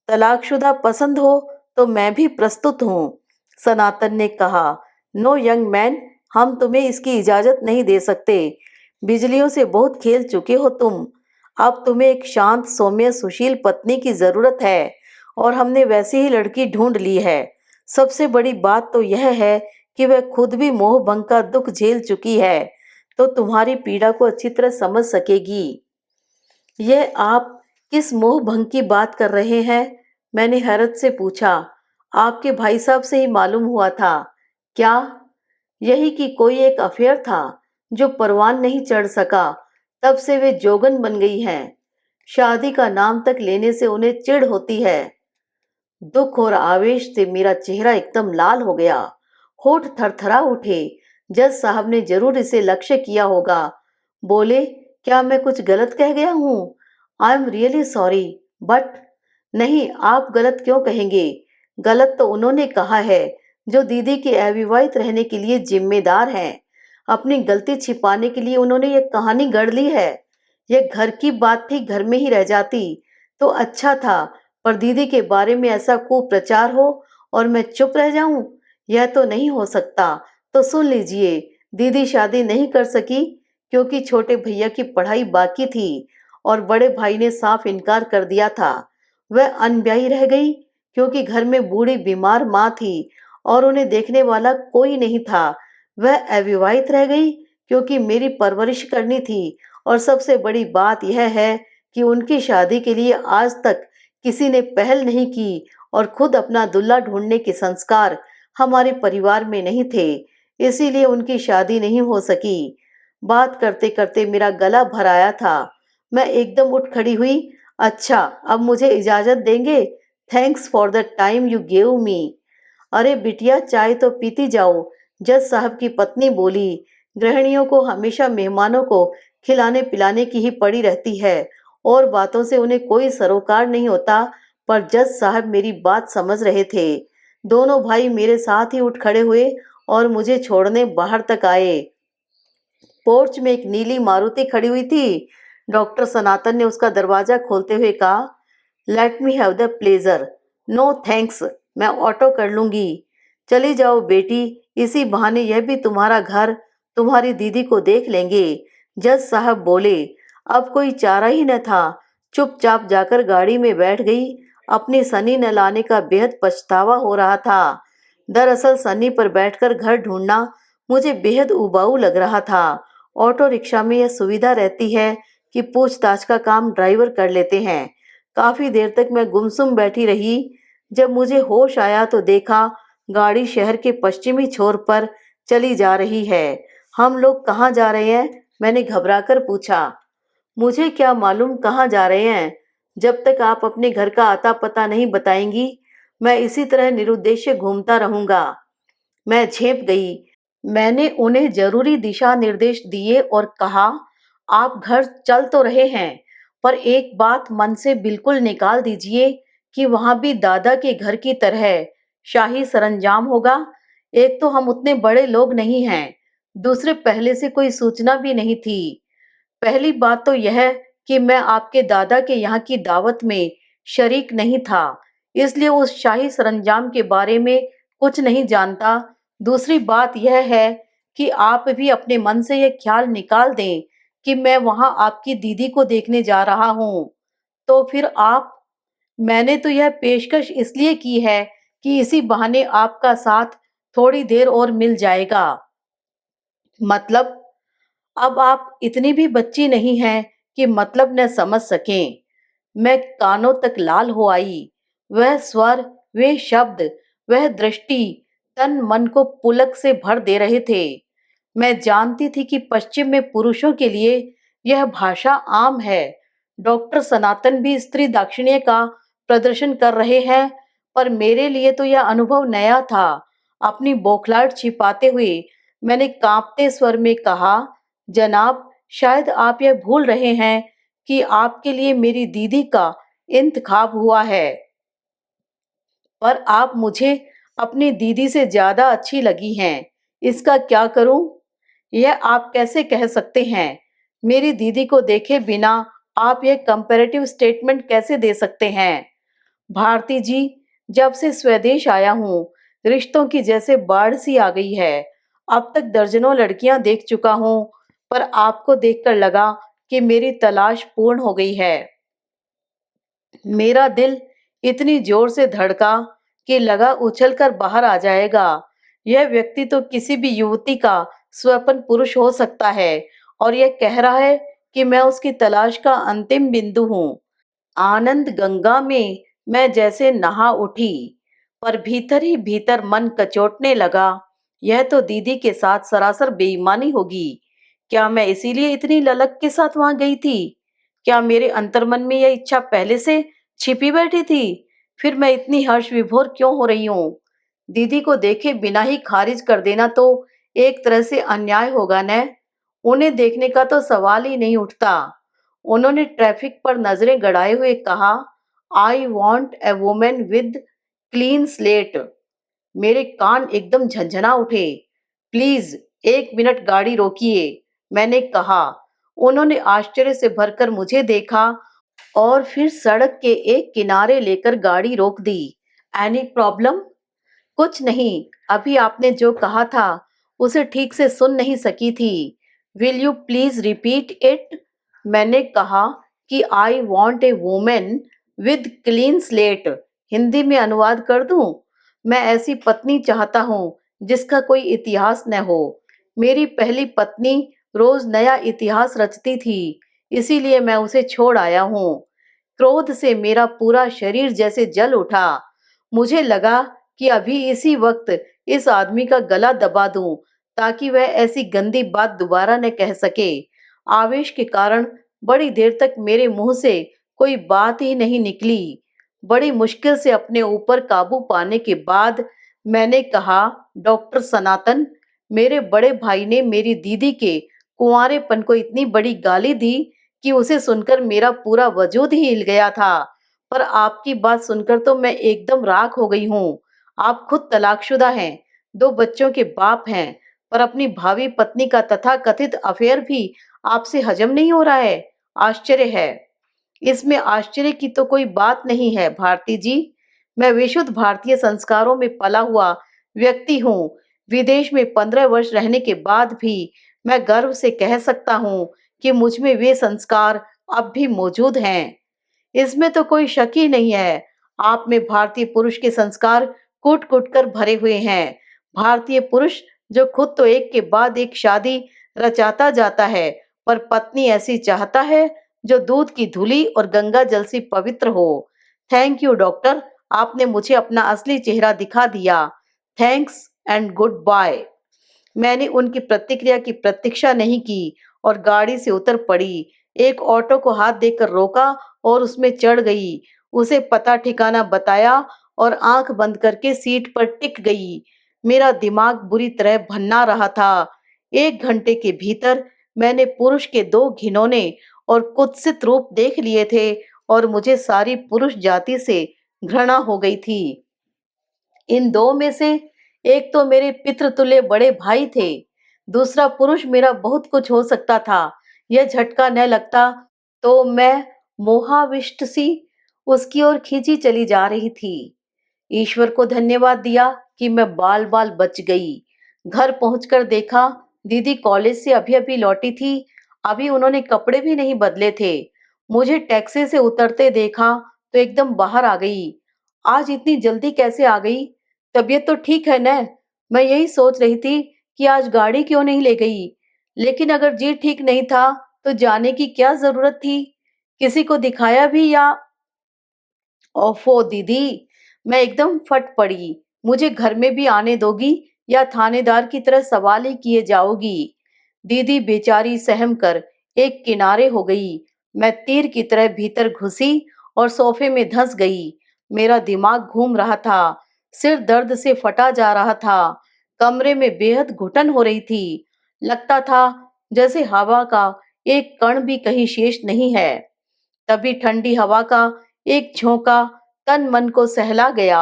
तलाकशुदा पसंद हो तो मैं भी प्रस्तुत हूँ, सनातन ने कहा। नो यंग मैन, हम तुम्हें इसकी इजाजत नहीं दे सकते। बिजलियों से बहुत खेल चुके हो तुम। अब तुम्हें एक शांत, सौम्य, सुशील पत्नी की जरूरत है, और हमने वैसी ही लड़की ढूंढ ली है। सबसे बड़ी बात तो यह है कि वह खुद भी मोह भंग का दुख झेल चुकी है, तो तुम्हारी पीड़ा को अच्छी तरह समझ सकेगी। यह आप किस मोह भंग की बात कर रहे हैं? मैंने हैरत से पूछा। आपके भाई साहब से ही मालूम हुआ था। क्या? यही कि कोई एक अफेयर था जो परवान नहीं चढ़ सका। तब से वे जोगन बन गई हैं। शादी का नाम तक लेने से उन्हें चिढ़ होती है। दुख और आवेश से मेरा चेहरा एकदम लाल हो गया। होठ थरथरा उठे। जज साहब ने जरूर इसे लक्ष्य किया होगा। बोले, क्या मैं कुछ गलत कह गया हूँ? I am really sorry, but. नहीं, आप गलत क्यों कहेंगे? गलत तो उन्होंने कहा है जो दीदी के अविवाहित रहने के लिए जिम्मेदार हैं। अपनी गलती छिपाने के लिए उन्होंने ये कहानी गढ़ ली है। यह घर की बात थी, घर में ही रह जाती तो अच्छा था, पर दीदी के बारे में ऐसा कुप्रचार हो और मैं चुप रह जाऊं, यह तो नहीं हो सकता। तो सुन लीजिए, दीदी शादी नहीं कर सकी क्योंकि छोटे भैया की पढ़ाई बाकी थी और बड़े भाई ने साफ इनकार कर दिया था। वह अनब्याही रह गई क्योंकि घर में बूढ़ी बीमार माँ थी और उन्हें देखने वाला कोई नहीं था। वह अविवाहित रह गई क्योंकि मेरी परवरिश करनी थी, और सबसे बड़ी बात यह है कि उनकी शादी के लिए आज तक किसी ने पहल नहीं की, और खुद अपना दूल्हा ढूंढने के संस्कार हमारे परिवार में नहीं थे। इसीलिए उनकी शादी नहीं हो सकी। बात करते करते मेरा गला भर आया था। मैं एकदम उठ खड़ी हुई। अच्छा, अब मुझे इजाजत देंगे? Thanks for the time you gave me. अरे बिटिया, चाय तो पीती जाओ। जज साहब की पत्नी बोली। गृहिणियों को हमेशा मेहमानों को खिलाने पिलाने की ही पड़ी रहती है और बातों से उन्हें कोई सरोकार नहीं होता। पर जज साहब मेरी बात समझ रहे थे। दोनों भाई मेरे साथ ही उठ खड़े हुए और मुझे छोड़ने बाहर तक आए। पोर्च में एक नीली मारुति खड़ी हुई थी। डॉक्टर सनातन ने उसका दरवाजा खोलते हुए कहा, let me have the pleasure. No thanks, मैं ऑटो कर लूंगी। चली जाओ बेटी, इसी बहाने यह भी तुम्हारा घर, तुम्हारी दीदी को देख लेंगे। जज साहब बोले। अब कोई चारा ही न था। चुपचाप जाकर गाड़ी में बैठ गई। अपनी सनी न लाने का बेहद पछतावा हो रहा था। दरअसल सनी पर बैठकर घर ढूंढना मुझे बेहद उबाऊ लग रहा था। ऑटो रिक्शा में यह सुविधा रहती है कि पूछताछ का काम ड्राइवर कर लेते हैं। काफी देर तक मैं गुमसुम बैठी रही। जब मुझे होश आया तो देखा गाड़ी शहर के पश्चिमी छोर पर चली जा रही है। हम लोग कहाँ जा रहे हैं? मैंने घबराकर पूछा। मुझे क्या मालूम कहाँ जा रहे हैं? जब तक आप अपने घर का आता पता नहीं बताएंगी, मैं इसी तरह निरुद्देश्य घूमता रहूंगा। मैं झेप गई। मैंने उन्हें जरूरी दिशा निर्देश दिए और कहा, आप घर चल तो रहे हैं, पर एक बात मन से बिल्कुल निकाल दीजिए कि वहां भी दादा के घर की तरह शाही सरंजाम होगा। एक तो हम उतने बड़े लोग नहीं हैं, दूसरे पहले से कोई सूचना भी नहीं थी। पहली बात तो यह कि मैं आपके दादा के यहाँ की दावत में शरीक नहीं था, इसलिए उस शाही सरंजाम के बारे में कुछ नहीं जानता। दूसरी बात यह है कि आप भी अपने मन से यह ख्याल निकाल दें कि मैं वहां आपकी दीदी को देखने जा रहा हूँ। तो फिर आप, मैंने तो यह पेशकश इसलिए की है कि इसी बहाने आपका साथ थोड़ी देर और मिल जाएगा। मतलब? अब आप इतनी भी बच्ची नहीं हैं कि मतलब न समझ सकें। मैं कानों तक लाल हो आई। वह स्वर, वे शब्द, वह दृष्टि तन मन को पुलक से भर दे रहे थे। मैं जानती थी कि पश्चिम में पुरुषों के लिए यह भाषा आम है। डॉक्टर सनातन भी स्त्री दाक्षिण्य का प्रदर्शन कर रहे हैं, पर मेरे लिए तो यह अनुभव नया था। अपनी बौखलाहट छिपाते हुए मैंने कांपते स्वर में कहा, जनाब, शायद आप यह भूल रहे हैं कि आपके लिए मेरी दीदी का इंतखाब हुआ है, पर आप मुझे अपनी दीदी से ज्यादा अच्छी लगी हैं। इसका क्या करूं? यह आप कैसे कह सकते हैं? मेरी दीदी को देखे बिना आप यह कंपैरेटिव स्टेटमेंट कैसे दे सकते हैं? भारती जी, जब से स्वदेश आया हूँ, रिश्तों की जैसे बाढ़ सी आ गई है। अब तक दर्जनों लड़कियां देख चुका हूँ, पर आपको देखकर लगा कि मेरी तलाश पूर्ण हो गई है। मेरा दिल इतनी जोर से धड़का कि लगा उछलकर बाहर आ जाएगा। यह व्यक्ति तो किसी भी युवती का स्वप्न पुरुष हो सकता है और यह कह रहा है कि मैं उसकी तलाश का अंतिम बिंदु हूँ। आनंद गंगा में मैं जैसे नहा उठी, पर भीतर ही भीतर मन कचोटने लगा। यह तो दीदी के साथ सरासर बेईमानी होगी। क्या मैं इसीलिए इतनी ललक के साथ वहां गई थी? क्या मेरे अंतर्मन में यह इच्छा पहले से छिपी बैठी थी? फिर मैं इतनी हर्ष विभोर क्यों हो रही हूँ? दीदी को देखे बिना ही खारिज कर देना तो एक तरह से अन्याय होगा न। उन्हें देखने का तो सवाल ही नहीं उठता। उन्होंने ट्रैफिक पर नजरें गड़ाए हुए कहा, I want A women with clean slate. मेरे कान एकदम झंझना उठे। प्लीज 1 मिनट गाड़ी रोकिए, मैंने कहा। उन्होंने आश्चर्य से भरकर मुझे देखा और फिर सड़क के एक किनारे लेकर गाड़ी रोक दी। Any problem? कुछ नहीं, अभी आपने जो कहा था उसे ठीक से सुन नहीं सकी थी। Will you please repeat it? मैंने कहा कि I want A women with clean slate. Hindi में अनुवाद कर दूं? मैं ऐसी पत्नी चाहता हूँ जिसका कोई इतिहास न हो। मेरी पहली पत्नी रोज नया इतिहास रचती थी, इसीलिए मैं उसे छोड़ आया हूँ। क्रोध से मेरा पूरा शरीर जैसे जल उठा। मुझे लगा कि अभी इसी वक्त इस आदमी का गला दबा दूं ताकि वह ऐसी गंदी बात दोबारा न कह सके। आवेश के कारण बड़ी देर तक मेरे मुंह से कोई बात ही नहीं निकली। बड़ी मुश्किल से अपने ऊपर काबू पाने के बाद मैंने कहा, डॉक्टर सनातन, मेरे बड़े भाई ने मेरी दीदी के कुंवारेपन को इतनी बड़ी गाली दी कि उसे सुनकर मेरा पूरा वजूद ही हिल गया था। पर आपकी बात सुनकर तो मैं एकदम राख हो गई हूँ। आप खुद तलाकशुदा हैं, 2 बच्चों के बाप हैं, पर अपनी भावी पत्नी का तथाकथित अफेयर भी आपसे हजम नहीं हो रहा है। आश्चर्य है। इसमें आश्चर्य की तो कोई बात नहीं है भारती जी। मैं विशुद्ध भारतीय संस्कारों में पला हुआ व्यक्ति हूँ। विदेश में 15 वर्ष रहने के बाद भी मैं गर्व से कह सकता हूँ कि मुझ में वे संस्कार अब भी मौजूद हैं। इसमें तो कोई शक ही नहीं है। आप में भारतीय पुरुष के संस्कार कूट-कूट कर भरे हुए हैं। भारतीय पुरुष जो खुद तो एक के बाद एक शादी रचाता जाता है, पर पत्नी ऐसी चाहता है जो दूध की धुली और गंगा जल सी पवित्र हो। थैंक यू डॉक्टर, आपने मुझे अपना असली चेहरा दिखा दिया। Thanks and goodbye. मैंने उनकी प्रतिक्रिया की प्रतीक्षा नहीं की और गाड़ी से उतर पड़ी। एक ऑटो को हाथ देकर रोका और उसमें चढ़ गई। उसे पता ठिकाना बताया और आंख बंद करके सीट पर टिक गई। मेरा दिमाग बुरी तरह भन्ना रहा था। 1 घंटे के भीतर मैंने पुरुष के 2 घिनौने और कुत्सित रूप देख लिए थे और मुझे सारी पुरुष जाति से घृणा हो गई थी। इन 2 में से एक तो मेरे पितृतुल्य बड़े भाई थे, दूसरा पुरुष मेरा बहुत कुछ हो सकता था। यह झटका न लगता तो मैं मोहाविष्ट सी उसकी ओर खींची चली जा रही थी। ईश्वर को धन्यवाद दिया कि मैं बाल-बाल बच गई। घर पहुंचकर देखा, दीदी कॉलेज से अभी-अभी लौटी थी। अभी उन्होंने कपड़े भी नहीं बदले थे। मुझे टैक्सी से उतरते देखा तो एकदम बाहर आ गई। आज इतनी जल्दी कैसे आ गई? तबीयत तो ठीक है न? मैं यही सोच रही थी कि आज गाड़ी क्यों नहीं ले गई। लेकिन अगर जी ठीक नहीं था तो जाने की क्या जरूरत थी? किसी को दिखाया भी या ओफो दीदी, मैं एकदम फट पड़ी। मुझे घर में भी आने दोगी या थानेदार की तरह सवाल ही किए जाओगी? दीदी बेचारी सहम कर एक किनारे हो गई। मैं तीर की तरह भीतर घुसी और सोफे में धंस गई। मेरा दिमाग घूम रहा था, सिर दर्द से फटा जा रहा था, कमरे में बेहद घुटन हो रही थी। लगता था जैसे हवा का एक कण भी कहीं शेष नहीं है। तभी ठंडी हवा का एक झोंका तन मन को सहला गया।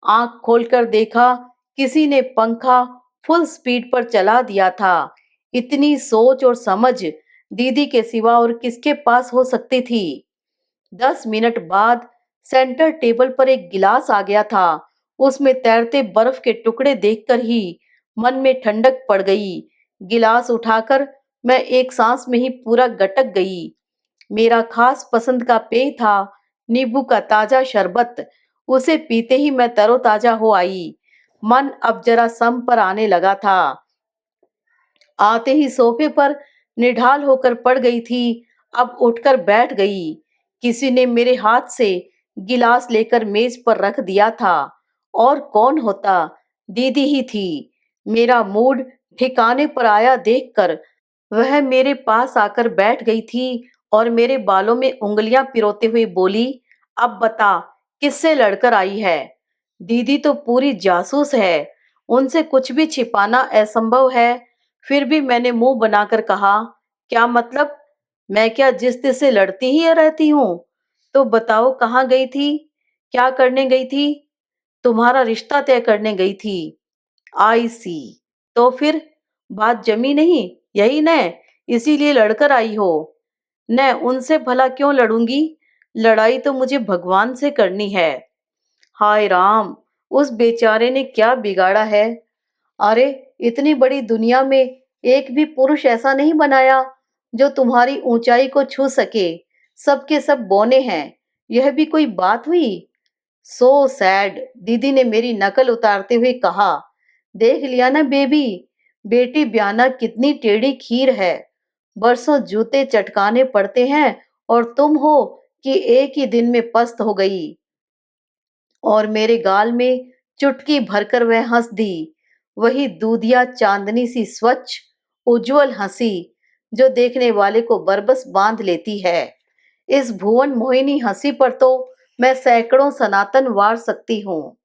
आंख खोलकर देखा, किसी ने पंखा फुल स्पीड पर चला दिया था। इतनी सोच और समझ दीदी के सिवा और किसके पास हो सकती थी? 10 मिनट बाद सेंटर टेबल पर एक गिलास आ गया था। उसमें तैरते बर्फ के टुकड़े देखकर ही मन में ठंडक पड़ गई। गिलास उठाकर मैं एक सांस में ही पूरा गटक गई। मेरा खास पसंद का पेय था नींबू का ताजा शरबत। उसे पीते ही मैं तरोताजा हो आई। मन अब जरा सम पर आने लगा था। आते ही सोफे पर निढाल होकर पड़ गई थी। अब उठकर बैठ गई। किसी ने मेरे हाथ से गिलास लेकर मेज पर रख दिया था। और कौन होता? दीदी ही थी। मेरा मूड ठिकाने पर आया देखकर वह मेरे पास आकर बैठ गई थी और मेरे बालों में उंगलियां पिरोते हुए बोली, अब बता, किससे लड़कर आई है? दीदी तो पूरी जासूस है, उनसे कुछ भी छिपाना असंभव है। फिर भी मैंने मुंह बनाकर कहा, क्या मतलब? मैं क्या जिस तिस से लड़ती ही रहती हूँ? तो बताओ कहाँ गई थी? क्या करने गई थी? तुम्हारा रिश्ता तय करने गई थी। आई सी। तो फिर बात जमी नहीं, यही न? इसीलिए लड़कर आई हो? न, उनसे भला क्यों लड़ूंगी? लड़ाई तो मुझे भगवान से करनी है। हाय राम, उस बेचारे ने क्या बिगाड़ा है? अरे, इतनी बड़ी दुनिया में एक भी पुरुष ऐसा नहीं बनाया जो तुम्हारी ऊंचाई को छू सके। सबके सब बौने हैं। यह भी कोई बात हुई? सो सैड, दीदी ने मेरी नकल उतारते हुए कहा। देख लिया ना बेबी, बेटी ब्याना कितनी टेढ़ी खीर है। बरसों जूते चटकाने पड़ते हैं और तुम हो कि एक ही दिन में पस्त हो गई। और मेरे गाल में चुटकी भरकर वह हंस दी। वही दूधिया चांदनी सी स्वच्छ उज्जवल हंसी जो देखने वाले को बरबस बांध लेती है। इस भुवन मोहिनी हंसी पर तो मैं सैकड़ों सनातन वार सकती हूँ।